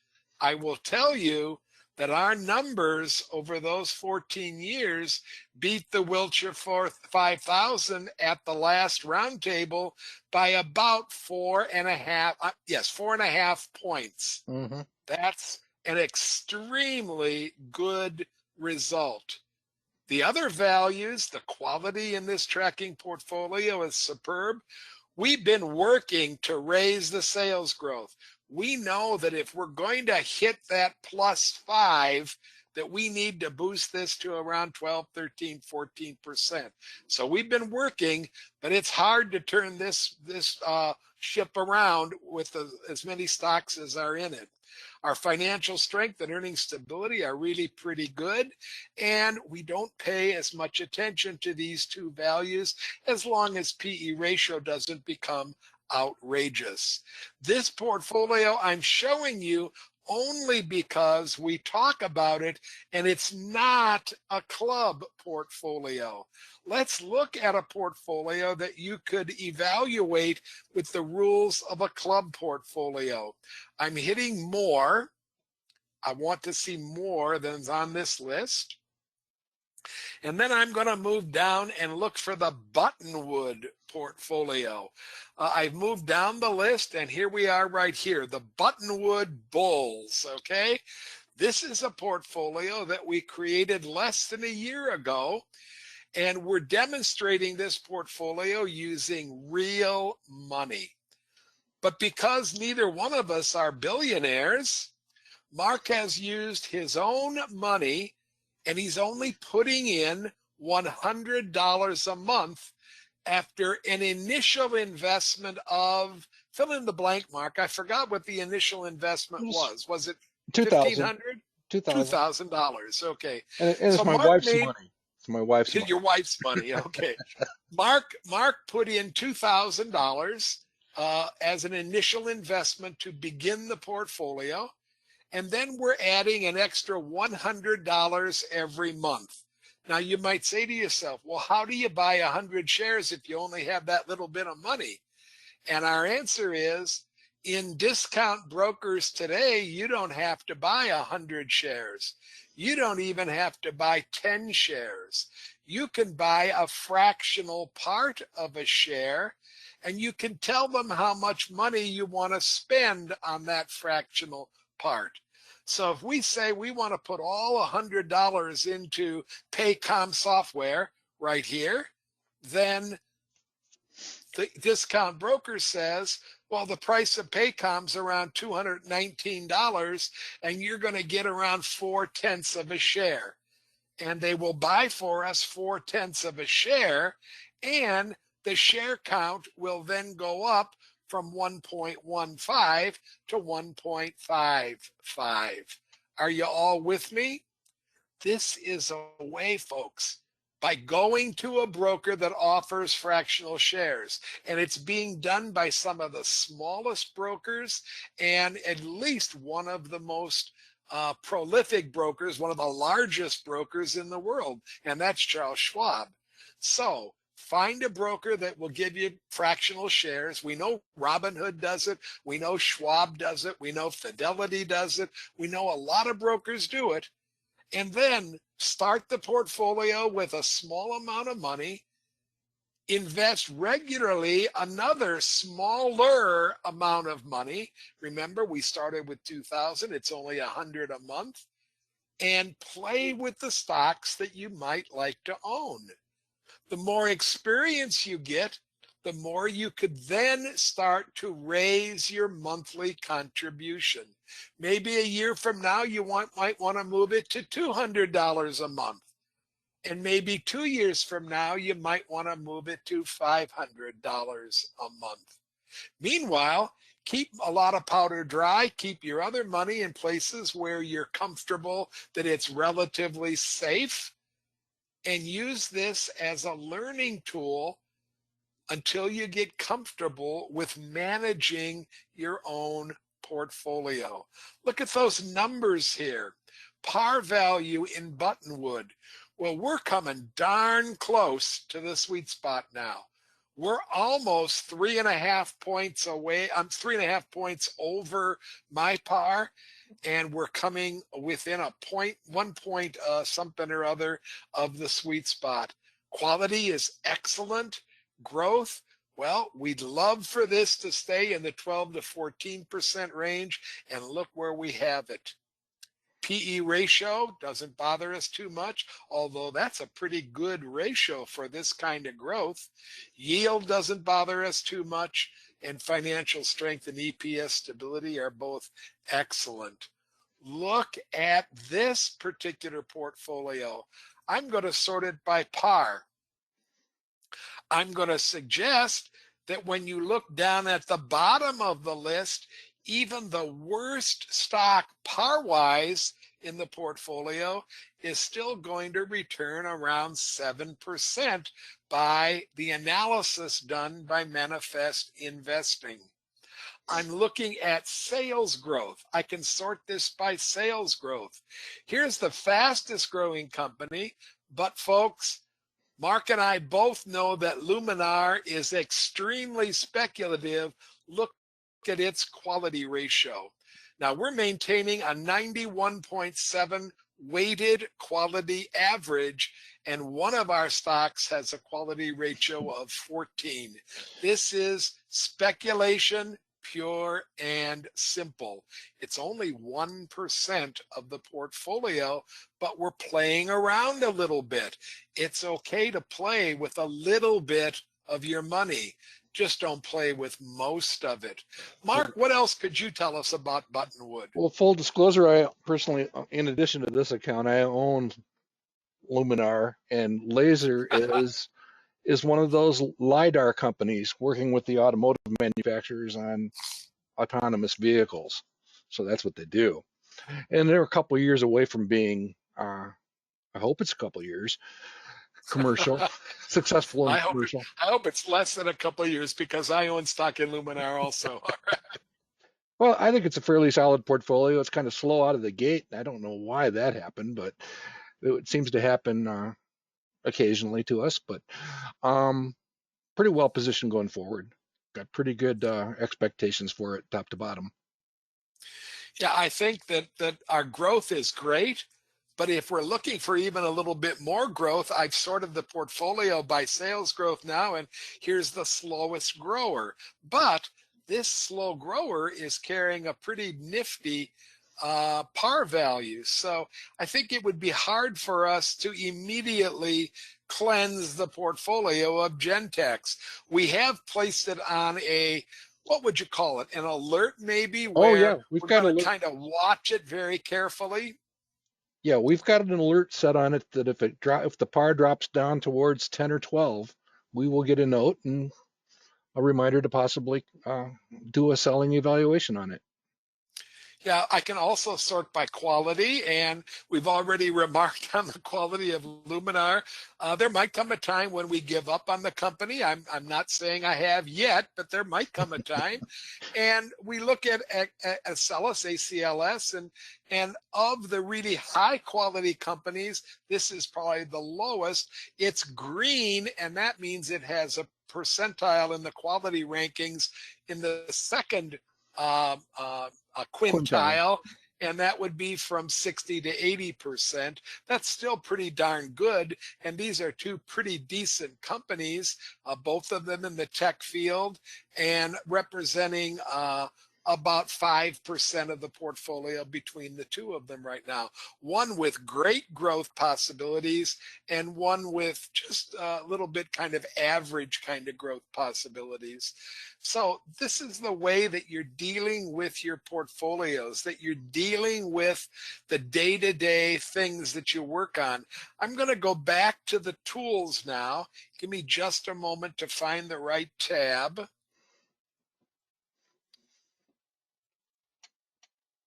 I will tell you that our numbers over those 14 years beat the Wilshire 5000 at the last roundtable by about 4.5 points. Mm-hmm. That's an extremely good result. The other values, the quality in this tracking portfolio is superb. We've been working to raise the sales growth. We know that if we're going to hit that +5, that we need to boost this to around 12, 13, 14%. So we've been working, but it's hard to turn this ship around with as many stocks as are in it. Our financial strength and earning stability are really pretty good, and we don't pay as much attention to these two values as long as PE ratio doesn't become outrageous. This portfolio I'm showing you only because we talk about it and it's not a club portfolio. Let's look at a portfolio that you could evaluate with the rules of a club portfolio. I'm hitting more. I want to see more than's on this list. And then I'm going to move down and look for the Buttonwood portfolio. I've moved down the list, and here we are right here, the Buttonwood Bulls, okay? This is a portfolio that we created less than a year ago, and we're demonstrating this portfolio using real money. But because neither one of us are billionaires, Mark has used his own money, and he's only putting in $100 a month after an initial investment of, fill in the blank, Mark. I forgot what the initial investment was. Was it $1,500? $2,000. Okay. And it's so my Mark wife's made, money. It's my wife's money. Your wife's money. Okay. Mark put in $2,000 as an initial investment to begin the portfolio. And then we're adding an extra $100 every month. Now, you might say to yourself, well, how do you buy 100 shares if you only have that little bit of money? And our answer is, in discount brokers today, you don't have to buy 100 shares. You don't even have to buy 10 shares. You can buy a fractional part of a share, and you can tell them how much money you want to spend on that fractional part. So if we say we want to put all $100 into Paycom software right here, then the discount broker says, well, the price of Paycom's around $219, and you're going to get around 4/10 of a share. And they will buy for us 4/10 of a share, and the share count will then go up from 1.15 to 1.55. Are you all with me? This is a way, folks, by going to a broker that offers fractional shares. And it's being done by some of the smallest brokers and at least one of the most prolific brokers, one of the largest brokers in the world, and that's Charles Schwab. So find a broker that will give you fractional shares. We know Robinhood does it. We know Schwab does it. We know Fidelity does it. We know a lot of brokers do it. And then start the portfolio with a small amount of money, invest regularly another smaller amount of money. Remember, we started with 2,000, it's only 100 a month, and play with the stocks that you might like to own. The more experience you get, the more you could then start to raise your monthly contribution. Maybe a year from now, you might want to move it to $200 a month. And maybe 2 years from now, you might want to move it to $500 a month. Meanwhile, keep a lot of powder dry. Keep your other money in places where you're comfortable that it's relatively safe. And use this as a learning tool until you get comfortable with managing your own portfolio. Look at those numbers here. Par value in Buttonwood. Well, we're coming darn close to the sweet spot now. We're almost 3.5 points away. I'm 3.5 points over my par, and we're coming within a point, 1 point, something or other of the sweet spot. Quality is excellent. Growth, well, we'd love for this to stay in the 12 to 14% range, and look where we have it. PE ratio doesn't bother us too much, although that's a pretty good ratio for this kind of growth. Yield doesn't bother us too much, and financial strength and EPS stability are both excellent. Look at this particular portfolio. I'm going to sort it by par. I'm going to suggest that when you look down at the bottom of the list, even the worst stock par-wise in the portfolio is still going to return around 7% by the analysis done by Manifest Investing. I'm looking at sales growth. I can sort this by sales growth. Here's the fastest growing company, but folks, Mark and I both know that Luminar is extremely speculative. Look at its quality ratio. Now we're maintaining a 91.7 weighted quality average, and one of our stocks has a quality ratio of 14. This is speculation, pure and simple. It's only 1% of the portfolio, but we're playing around a little bit. It's okay to play with a little bit of your money. Just don't play with most of it. Mark, what else could you tell us about Buttonwood? Well, full disclosure, I personally, in addition to this account, I own Luminar, and Laser is one of those LiDAR companies working with the automotive manufacturers on autonomous vehicles. So that's what they do. And they're a couple of years away from being, I hope it's a couple of years, commercial, successful in commercial. I hope it's less than a couple of years, because I own stock in Luminar also. Well, I think it's a fairly solid portfolio. It's kind of slow out of the gate. I don't know why that happened, but it seems to happen occasionally to us. But pretty well positioned going forward. Got pretty good expectations for it, top to bottom. Yeah, I think that our growth is great. But if we're looking for even a little bit more growth, I've sorted the portfolio by sales growth now, and here's the slowest grower. But this slow grower is carrying a pretty nifty par value. So I think it would be hard for us to immediately cleanse the portfolio of Gentex. We have placed it on a, what would you call it, an alert maybe, where we've we're got going to kind of watch it very carefully. Yeah, we've got an alert set on it that if the par drops down towards 10 or 12, we will get a note and a reminder to possibly do a selling evaluation on it. Yeah, I can also sort by quality, and we've already remarked on the quality of Luminar. There might come a time when we give up on the company. I'm not saying I have yet, but there might come a time. And we look at Acellus, ACLS, and of the really high quality companies, this is probably the lowest. It's green, and that means it has a percentile in the quality rankings in the second a Quintile. quintile, and that would be from 60 to 80%. That's still pretty darn good. And these are two pretty decent companies, both of them in the tech field and representing about 5% of the portfolio between the two of them right now. One with great growth possibilities and one with just a little bit kind of average kind of growth possibilities. So this is the way that you're dealing with your portfolios, that you're dealing with the day-to-day things that you work on. I'm going to go back to the tools now. Give me just a moment to find the right tab.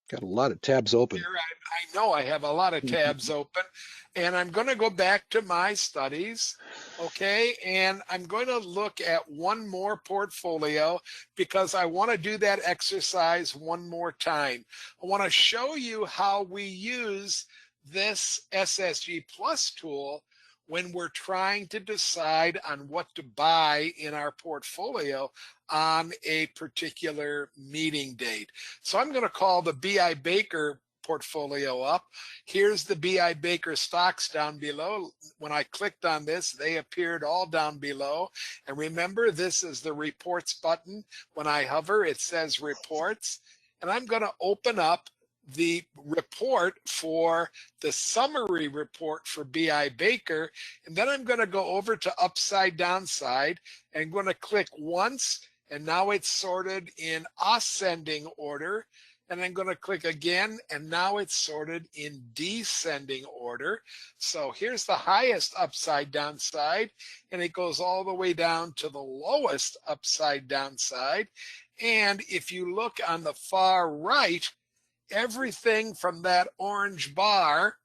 Got a lot of tabs open. Here, I know I have a lot of tabs open, and I'm going to go back to my studies, okay? And I'm going to look at one more portfolio because I want to do that exercise one more time. I want to show you how we use this SSG Plus tool when we're trying to decide on what to buy in our portfolio on a particular meeting date. So I'm going to call the BI Baker portfolio up. Here's the BI Baker stocks down below. When I clicked on this, they appeared all down below. And remember, this is the reports button. When I hover, it says reports. And I'm going to open up the report for the summary report for BI Baker. And then I'm going to go over to upside downside and I'm going to click once. And now it's sorted in ascending order. And I'm going to click again, and now it's sorted in descending order. So here's the highest upside downside, and it goes all the way down to the lowest upside downside. And if you look on the far right, everything from that orange bar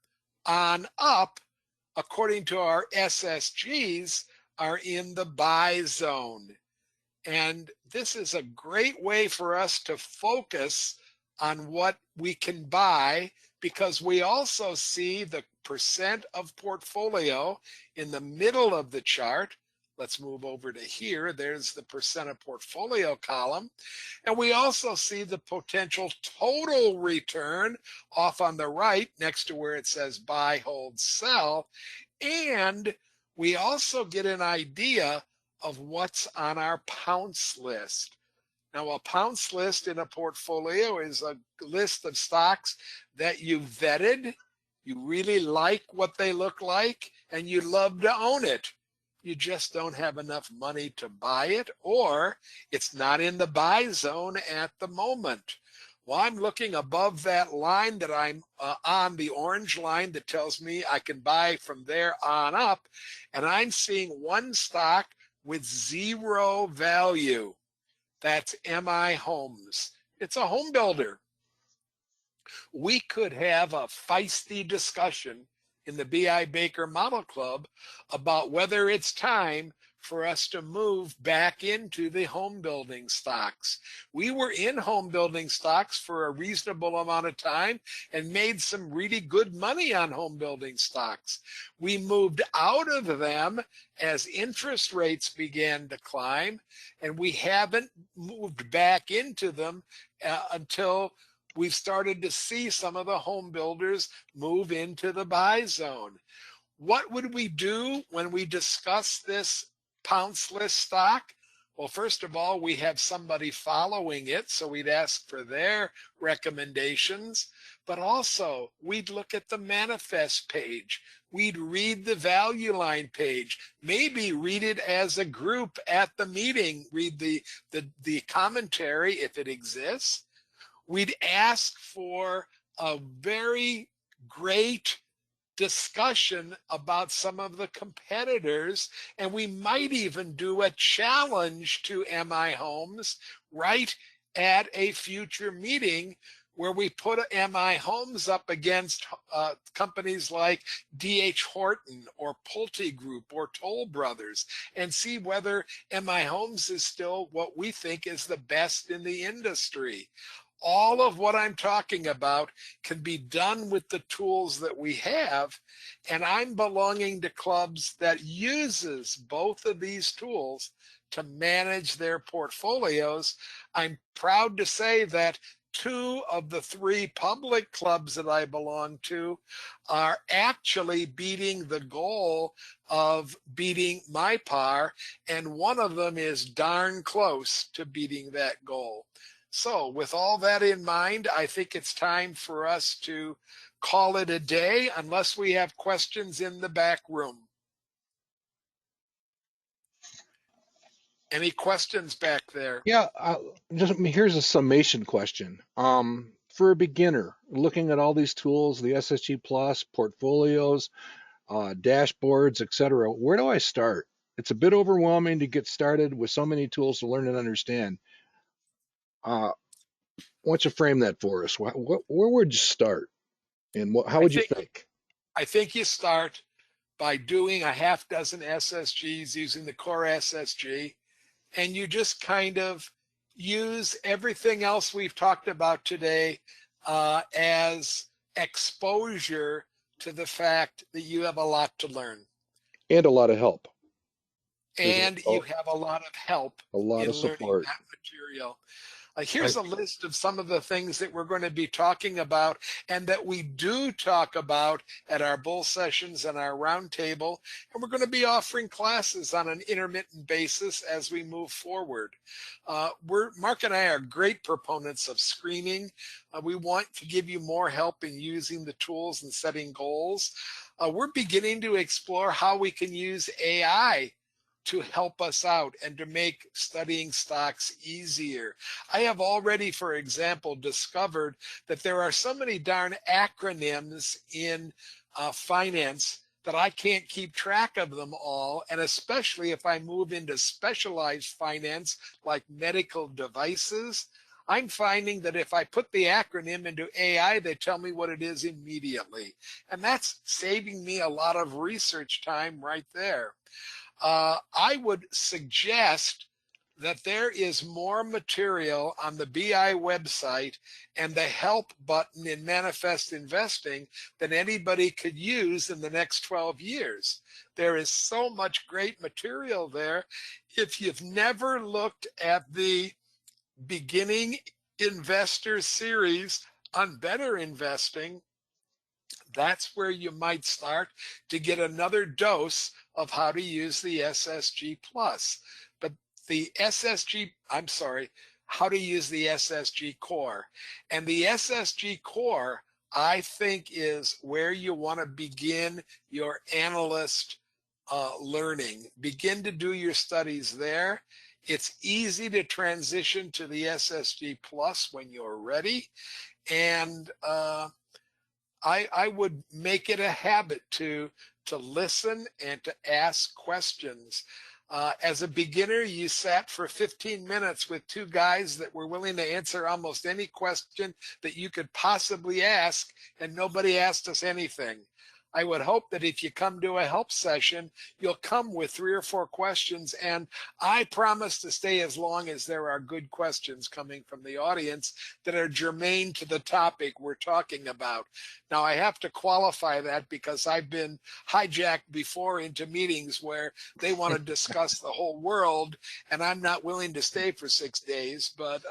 on up, according to our SSGs, are in the buy zone. And this is a great way for us to focus on what we can buy, because we also see the percent of portfolio in the middle of the chart. Let's move over to here. There's the percent of portfolio column. And we also see the potential total return off on the right next to where it says buy, hold, sell. And we also get an idea of what's on our pounce list. Now, a pounce list in a portfolio is a list of stocks that you vetted, you really like what they look like, and you love to own it. You just don't have enough money to buy it, or it's not in the buy zone at the moment. Well, I'm looking above that line that I'm on, the orange line that tells me I can buy from there on up, and I'm seeing one stock with zero value. That's MI Homes. It's a home builder. We could have a feisty discussion in the BI Baker Model Club about whether it's time for us to move back into the home building stocks. We were in home building stocks for a reasonable amount of time and made some really good money on home building stocks. We moved out of them as interest rates began to climb, and we haven't moved back into them until we've started to see some of the home builders move into the buy zone. What would we do when we discuss this pounce list stock? Well, first of all, we have somebody following it, so we'd ask for their recommendations. But also, we'd look at the manifest page. We'd read the value line page, maybe read it as a group at the meeting, read the commentary if it exists. We'd ask for a very great discussion about some of the competitors, and we might even do a challenge to MI Homes right at a future meeting where we put MI Homes up against companies like D.H. Horton or Pulte Group or Toll Brothers and see whether MI Homes is still what we think is the best in the industry. All of what I'm talking about can be done with the tools that we have, and I'm belonging to clubs that uses both of these tools to manage their portfolios. I'm proud to say that 2 of the 3 public clubs that I belong to are actually beating the goal of beating my par, and one of them is darn close to beating that goal. So with all that in mind, I think it's time for us to call it a day unless we have questions in the back room. Any questions back there? Yeah, here's a summation question. For a beginner, looking at all these tools, the SSG Plus, portfolios, dashboards, etc., where do I start? It's a bit overwhelming to get started with so many tools to learn and understand. Why don't you frame that for us? Where would you start, and how I would you think think? I think you start by doing a half dozen SSGs using the core SSG, and you just kind of use everything else we've talked about today as exposure to the fact that you have a lot to learn. And a lot of help. There's And you have a lot of help a lot in of learning support. that material. Here's a list of some of the things that we're going to be talking about and that we do talk about at our bull sessions and our roundtable. And we're going to be offering classes on an intermittent basis as we move forward. Mark and I are great proponents of screening. We want to give you more help in using the tools and setting goals. We're beginning to explore how we can use AI to help us out and to make studying stocks easier. I have already, for example, discovered that there are so many darn acronyms in finance that I can't keep track of them all. And especially if I move into specialized finance like medical devices, I'm finding that if I put the acronym into AI, they tell me what it is immediately. And that's saving me a lot of research time right there. I would suggest that there is more material on the BI website and the help button in Manifest Investing than anybody could use in the next 12 years. There is so much great material there. If you've never looked at the beginning investor series on better investing, that's where you might start to get another dose of how to use the SSG Plus. But the how to use the SSG Core. And the SSG Core, I think, is where you want to begin your analyst learning. Begin to do your studies there. It's easy to transition to the SSG Plus when you're ready. And I would make it a habit to listen and to ask questions. As a beginner, you sat for 15 minutes with 2 guys that were willing to answer almost any question that you could possibly ask, and nobody asked us anything. I would hope that if you come to a help session, you'll come with 3 or 4 questions, and I promise to stay as long as there are good questions coming from the audience that are germane to the topic we're talking about. Now, I have to qualify that because I've been hijacked before into meetings where they want to discuss the whole world, and I'm not willing to stay for 6 days. But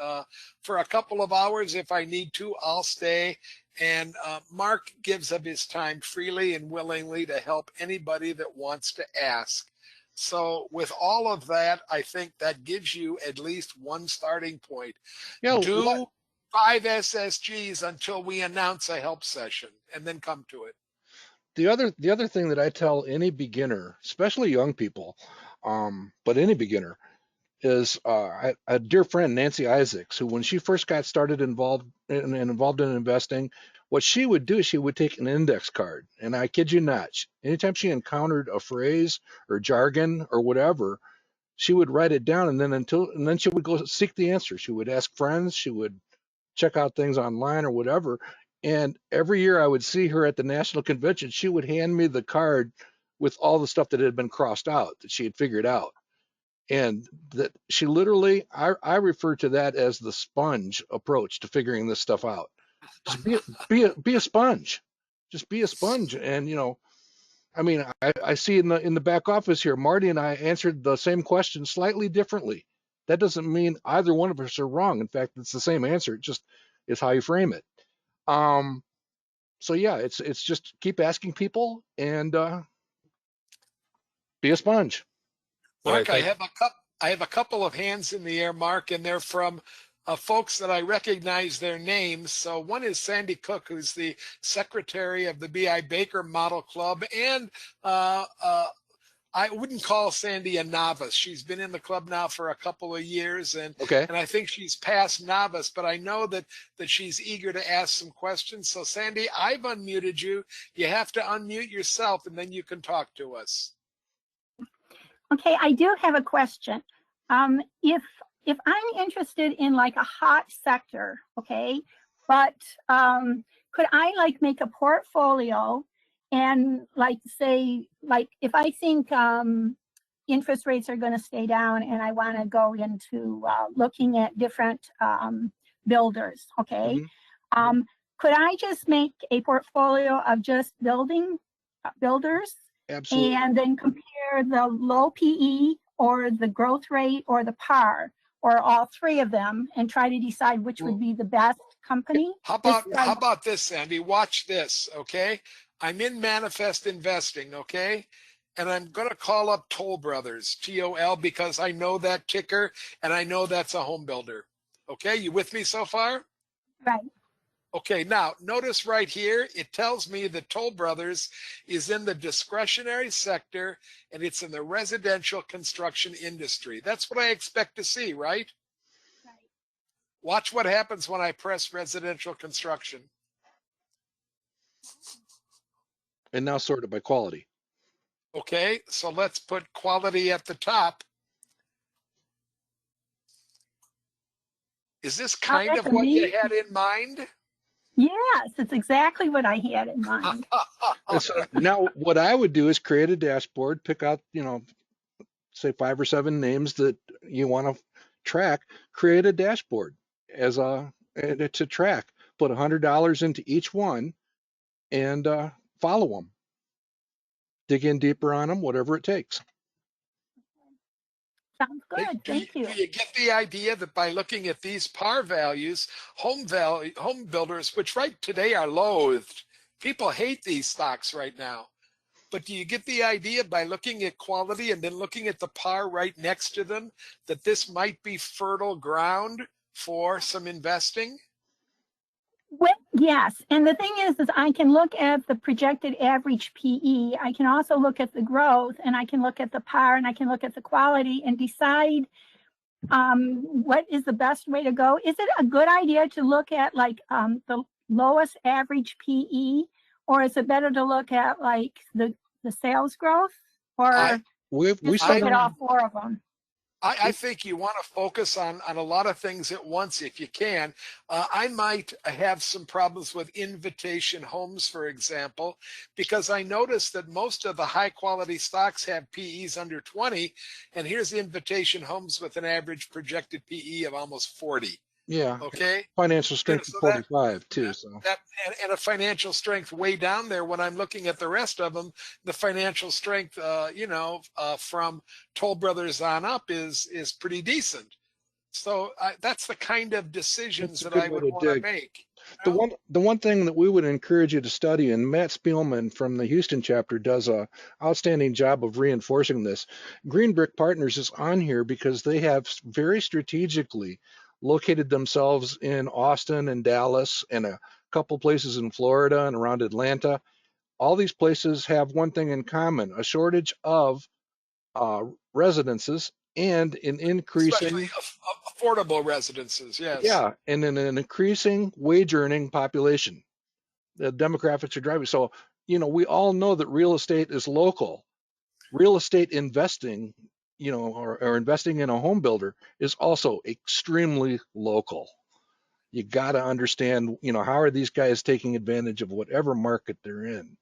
for a couple of hours, if I need to, I'll stay. And Mark gives of his time freely and willingly to help anybody that wants to ask. So with all of that, I think that gives you at least one starting point. Do 5 SSGs until we announce a help session and then come to it. The other thing that I tell any beginner, especially young people, but any beginner, is a dear friend, Nancy Isaacs, who when she first got started involved in investing, what she would do is she would take an index card, and I kid you not, anytime she encountered a phrase or jargon or whatever, she would write it down, and then she would go seek the answer. She would ask friends, she would check out things online or whatever. And every year I would see her at the national convention. She would hand me the card with all the stuff that had been crossed out that she had figured out. And that she literally, I refer to that as the sponge approach to figuring this stuff out. Just be a sponge. Just be a sponge. And I mean, I see in the back office here, Marty and I answered the same question slightly differently. That doesn't mean either one of us are wrong. In fact, it's the same answer. It just is how you frame it. So yeah, it's just keep asking people and be a sponge. Mark, I have a couple of hands in the air, Mark, and they're from folks that I recognize their names. So one is Sandy Cook, who's the secretary of the B.I. Baker Model Club, and I wouldn't call Sandy a novice. She's been in the club now for a couple of years, and Okay. I think she's past novice, but I know that she's eager to ask some questions. So Sandy, I've unmuted you. You have to unmute yourself, and then you can talk to us. Okay, I do have a question. If I'm interested in like a hot sector, okay, but could I like make a portfolio and like say, like if I think interest rates are going to stay down and I want to go into looking at different builders, okay, could I just make a portfolio of just builders? Absolutely. And then compare the low PE or the growth rate or the par or all three of them and try to decide which would be the best company. How about this, Sandy? Watch this, okay? I'm in Manifest Investing, okay? And I'm going to call up Toll Brothers, TOL, because I know that ticker and I know that's a home builder. Okay, you with me so far? Right. Okay, now notice right here, it tells me that Toll Brothers is in the discretionary sector and it's in the residential construction industry. That's what I expect to see, right? Right. Watch what happens when I press residential construction. And now sorted by quality. Okay, so let's put quality at the top. Is this kind of what you had in mind? Yes, it's exactly what I had in mind. And so now what I would do is create a dashboard, pick out, say 5 or 7 names that you want to track, create a dashboard to track, put $100 into each one and follow them. Dig in deeper on them, whatever it takes. Sounds good. Thank you. Do you get the idea that by looking at these par values, home builders, which right today are loathed, people hate these stocks right now. But do you get the idea by looking at quality and then looking at the par right next to them that this might be fertile ground for some investing? Well, yes, and the thing is I can look at the projected average PE. I can also look at the growth, and I can look at the par, and I can look at the quality, and decide what is the best way to go. Is it a good idea to look at like the lowest average PE, or is it better to look at like the sales growth, or we look at all 4 of them? I think you want to focus on a lot of things at once if you can. I might have some problems with Invitation Homes, for example, because I noticed that most of the high quality stocks have PEs under 20, and here's Invitation Homes with an average projected PE of almost 40. Yeah. Okay. Financial strength So 45 too. So and a financial strength way down there. When I'm looking at the rest of them, the financial strength, from Toll Brothers on up is pretty decent. So that's the kind of decisions that I would want to make. The one thing that we would encourage you to study, and Matt Spielman from the Houston chapter does a outstanding job of reinforcing this. Green Brick Partners is on here because they have very strategically located themselves in Austin and Dallas and a couple places in Florida and around Atlanta. All these places have one thing in common: a shortage of residences and an increasing, especially affordable residences. Yes. Yeah, and an increasing wage earning population. The demographics are driving. So, we all know that real estate is local. Real estate investing, or investing in a home builder is also extremely local. You got to understand, how are these guys taking advantage of whatever market they're in?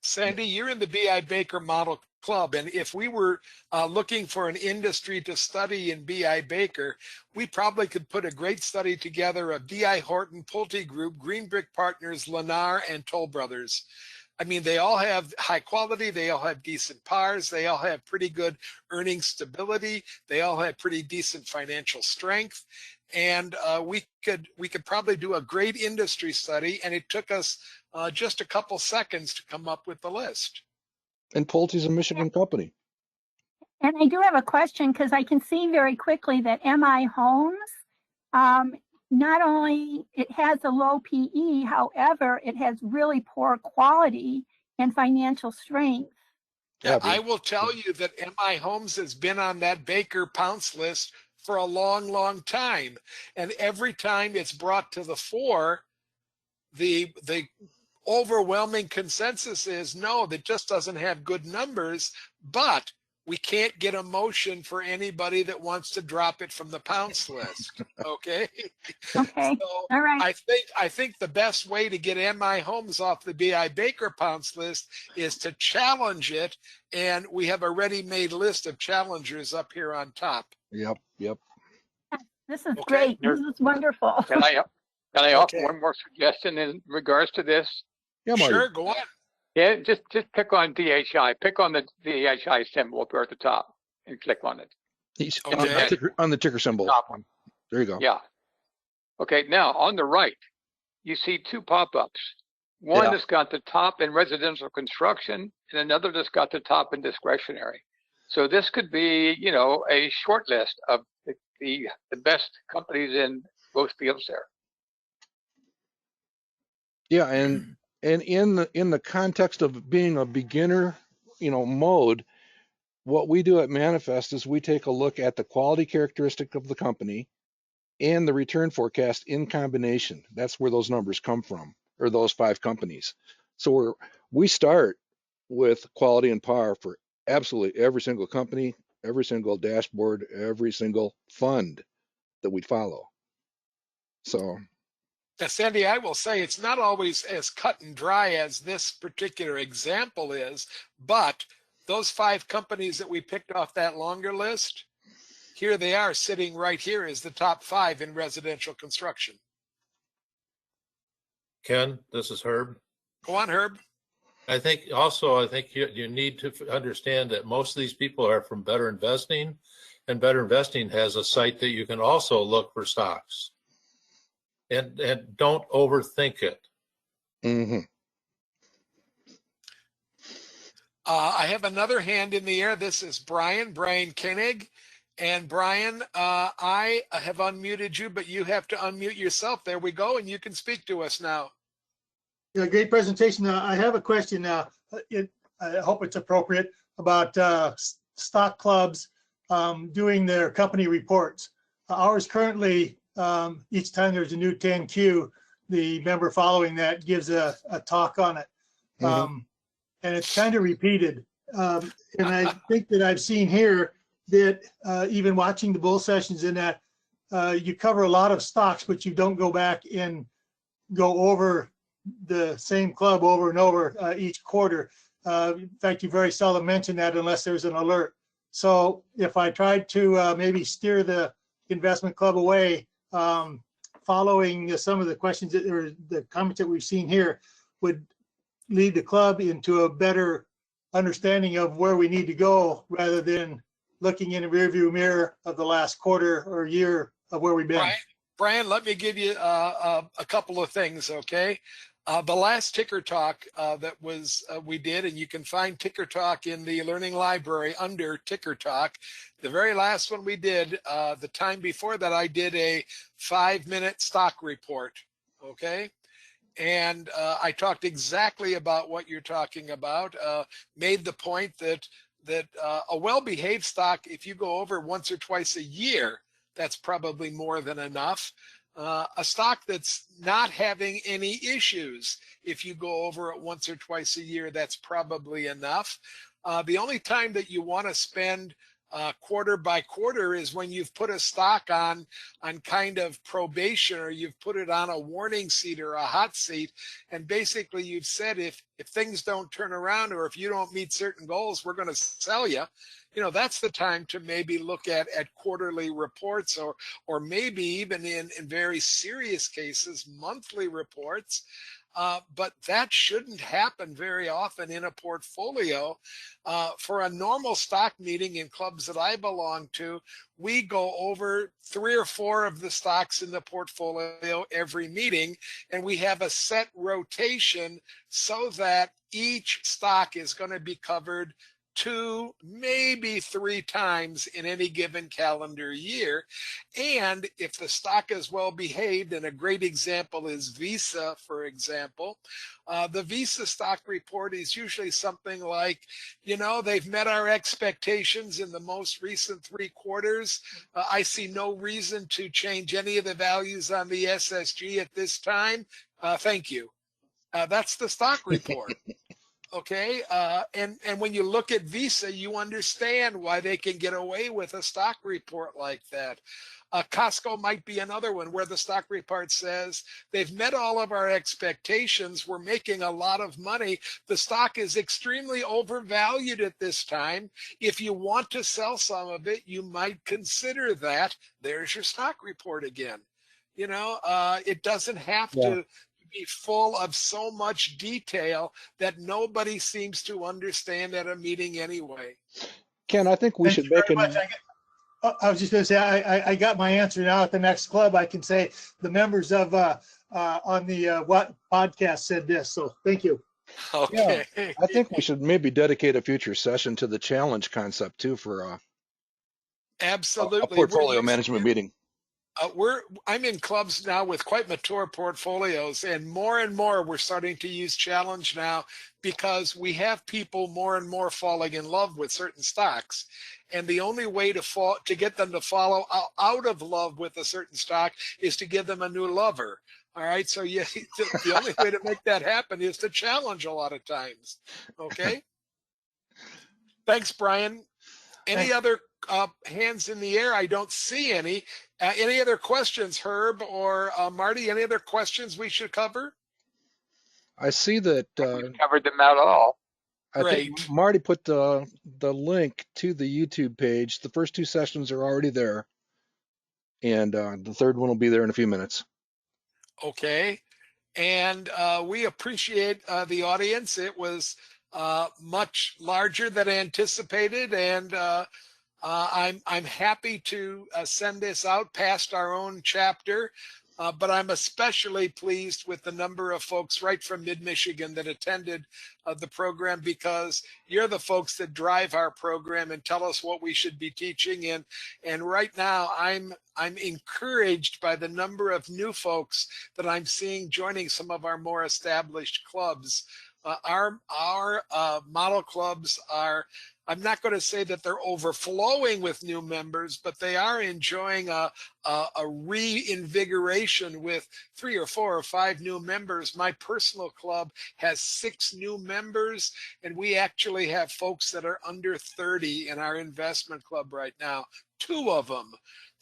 Sandy, you're in the BI Baker Model Club, and if we were looking for an industry to study in BI Baker, we probably could put a great study together of DI Horton, Pulte Group, Green Brick Partners, Lennar, and Toll Brothers. I mean, they all have high quality, they all have decent pars, they all have pretty good earning stability, they all have pretty decent financial strength, and we could probably do a great industry study, and it took us just a couple seconds to come up with the list. And Pulte's a Michigan company. And I do have a question, because I can see very quickly that MI Homes, not only it has a low PE, however, it has really poor quality and financial strength. Yeah, I will tell you that MI Homes has been on that Baker Pounce list for a long, long time. And every time it's brought to the fore, the overwhelming consensus is no, that just doesn't have good numbers, but we can't get a motion for anybody that wants to drop it from the Pounce list. Okay. Okay. So all right. I think the best way to get MI Homes off the BI Baker Pounce list is to challenge it, and we have a ready-made list of challengers up here on top. Yep. This is great. This is wonderful. Can I offer one more suggestion in regards to this? Yeah, Marty. Sure, go on. Yeah, just pick on DHI. Pick on the DHI symbol up there at the top and click on it. He's Okay. on the ticker symbol. Top one. There you go. Yeah. Okay, now on the right, you see two pop-ups. One Yeah. that's got the top in residential construction and another that's got the top in discretionary. So this could be, a short list of the best companies in both fields there. Yeah, and in the context of being a beginner, mode, what we do at Manifest is we take a look at the quality characteristic of the company and the return forecast in combination. That's where those numbers come from, or those 5 companies. So we start with quality and par for absolutely every single company, every single dashboard, every single fund that we follow. So. Now, Sandy, I will say it's not always as cut and dry as this particular example is, but those 5 companies that we picked off that longer list, here they are sitting right here as the top 5 in residential construction. Ken, this is Herb. Go on, Herb. I think you need to understand that most of these people are from Better Investing, and Better Investing has a site that you can also look for stocks. And don't overthink it. Mm-hmm. I have another hand in the air. This is Brian Koenig. And Brian, I have unmuted you, but you have to unmute yourself. There we go. And you can speak to us now. Yeah, great presentation. I have a question now. I hope it's appropriate about stock clubs doing their company reports. Ours currently, each time there's a new 10Q, the member following that gives a talk on it. And it's kind of repeated. And I think that I've seen here that even watching the bull sessions in that, you cover a lot of stocks, but you don't go back and go over the same club over and over each quarter. In fact, you very seldom mention that unless there's an alert. So if I tried to maybe steer the investment club away, following some of the questions or the comments that we've seen here would lead the club into a better understanding of where we need to go rather than looking in a rearview mirror of the last quarter or year of where we've been. Brian, let me give you a couple of things, okay? The last Ticker Talk that we did, and you can find Ticker Talk in the Learning Library under Ticker Talk. The very last one we did, the time before that, I did a 5-minute stock report, okay? And I talked exactly about what you're talking about, made the point that a well-behaved stock, if you go over once or twice a year, that's probably more than enough. A stock that's not having any issues, if you go over it once or twice a year, that's probably enough. The only time that you want to spend quarter by quarter is when you've put a stock on kind of probation, or you've put it on a warning seat or a hot seat, and basically you've said if things don't turn around, or if you don't meet certain goals, we're going to sell you. You know, that's the time to maybe look at quarterly reports, or maybe even in very serious cases, monthly reports. But that shouldn't happen very often in a portfolio. For a normal stock meeting in clubs that I belong to, we go over 3 or 4 of the stocks in the portfolio every meeting, and we have a set rotation so that each stock is going to be covered 2, maybe 3 times in any given calendar year. And if the stock is well behaved, and a great example is Visa, for example, the Visa stock report is usually something like, you know, they've met our expectations in the most recent 3 quarters. I see no reason to change any of the values on the SSG at this time. Thank you. That's the stock report. Okay. And when you look at Visa, you understand why they can get away with a stock report like that. Costco might be another one where the stock report says they've met all of our expectations. We're making a lot of money. The stock is extremely overvalued at this time. If you want to sell some of it, you might consider that. There's your stock report again. You know, it doesn't have to be full of so much detail that nobody seems to understand at a meeting anyway. Ken, I think we Thank should you make very much. I was just going to say, I got my answer now at the next club. I can say the members of on the what podcast said this. So thank you. Okay. Yeah, I think we should maybe dedicate a future session to the challenge concept too for a Absolutely. portfolio management meeting. I'm in clubs now with quite mature portfolios, and more we're starting to use challenge now, because we have people more and more falling in love with certain stocks, and the only way to get them to follow out of love with a certain stock is to give them a new lover. All right, so the only way to make that happen is to challenge a lot of times. Okay. Thanks, Brian. Any other hands in the air? I don't see any. Any other questions, Herb or Marty? Any other questions we should cover? I see that We've covered them out all. I think Great. Marty put the link to the YouTube page. The first 2 sessions are already there, and the third one will be there in a few minutes. Okay. And we appreciate the audience. It was much larger than anticipated, and I'm happy to send this out past our own chapter, but I'm especially pleased with the number of folks right from mid-Michigan that attended the program, because you're the folks that drive our program and tell us what we should be teaching. And right now I'm encouraged by the number of new folks that I'm seeing joining some of our more established clubs. Our model clubs are, I'm not going to say that they're overflowing with new members, but they are enjoying a reinvigoration with 3 or 4 or 5 new members. My personal club has 6 new members, and we actually have folks that are under 30 in our investment club right now, 2 of them.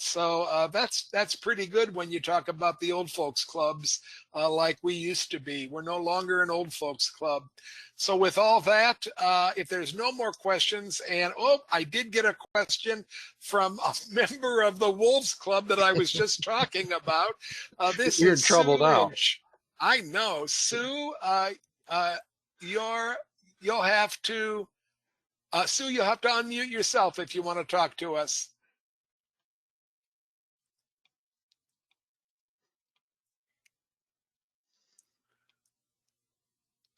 So that's pretty good when you talk about the old folks clubs like we used to be. We're no longer an old folks club. So with all that, if there's no more questions, and I did get a question from a member of the Wolves Club that I was just talking about. This You're is in trouble Sue now. Lynch. I know, Sue. You'll have to, Sue. You'll have to unmute yourself if you want to talk to us.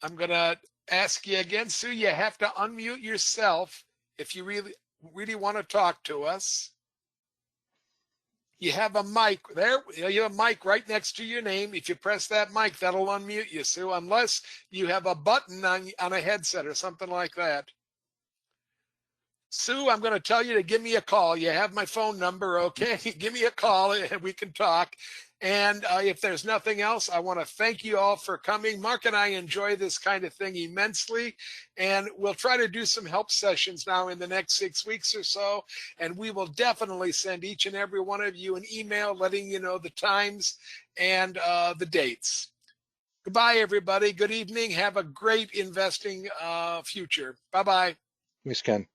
I'm going to ask you again, Sue. You have to unmute yourself if you really want to talk to us. You have a mic there. You have a mic right next to your name. If you press that mic, that'll unmute you, Sue, unless you have a button on a headset or something like that. Sue, I'm going to tell you to give me a call. You have my phone number, okay? Give me a call and we can talk. And if there's nothing else, I want to thank you all for coming. Mark and I enjoy this kind of thing immensely. And we'll try to do some help sessions now in the next 6 weeks or so. And we will definitely send each and every one of you an email letting you know the times and the dates. Goodbye, everybody. Good evening. Have a great investing future. Bye-bye. Miss Ken.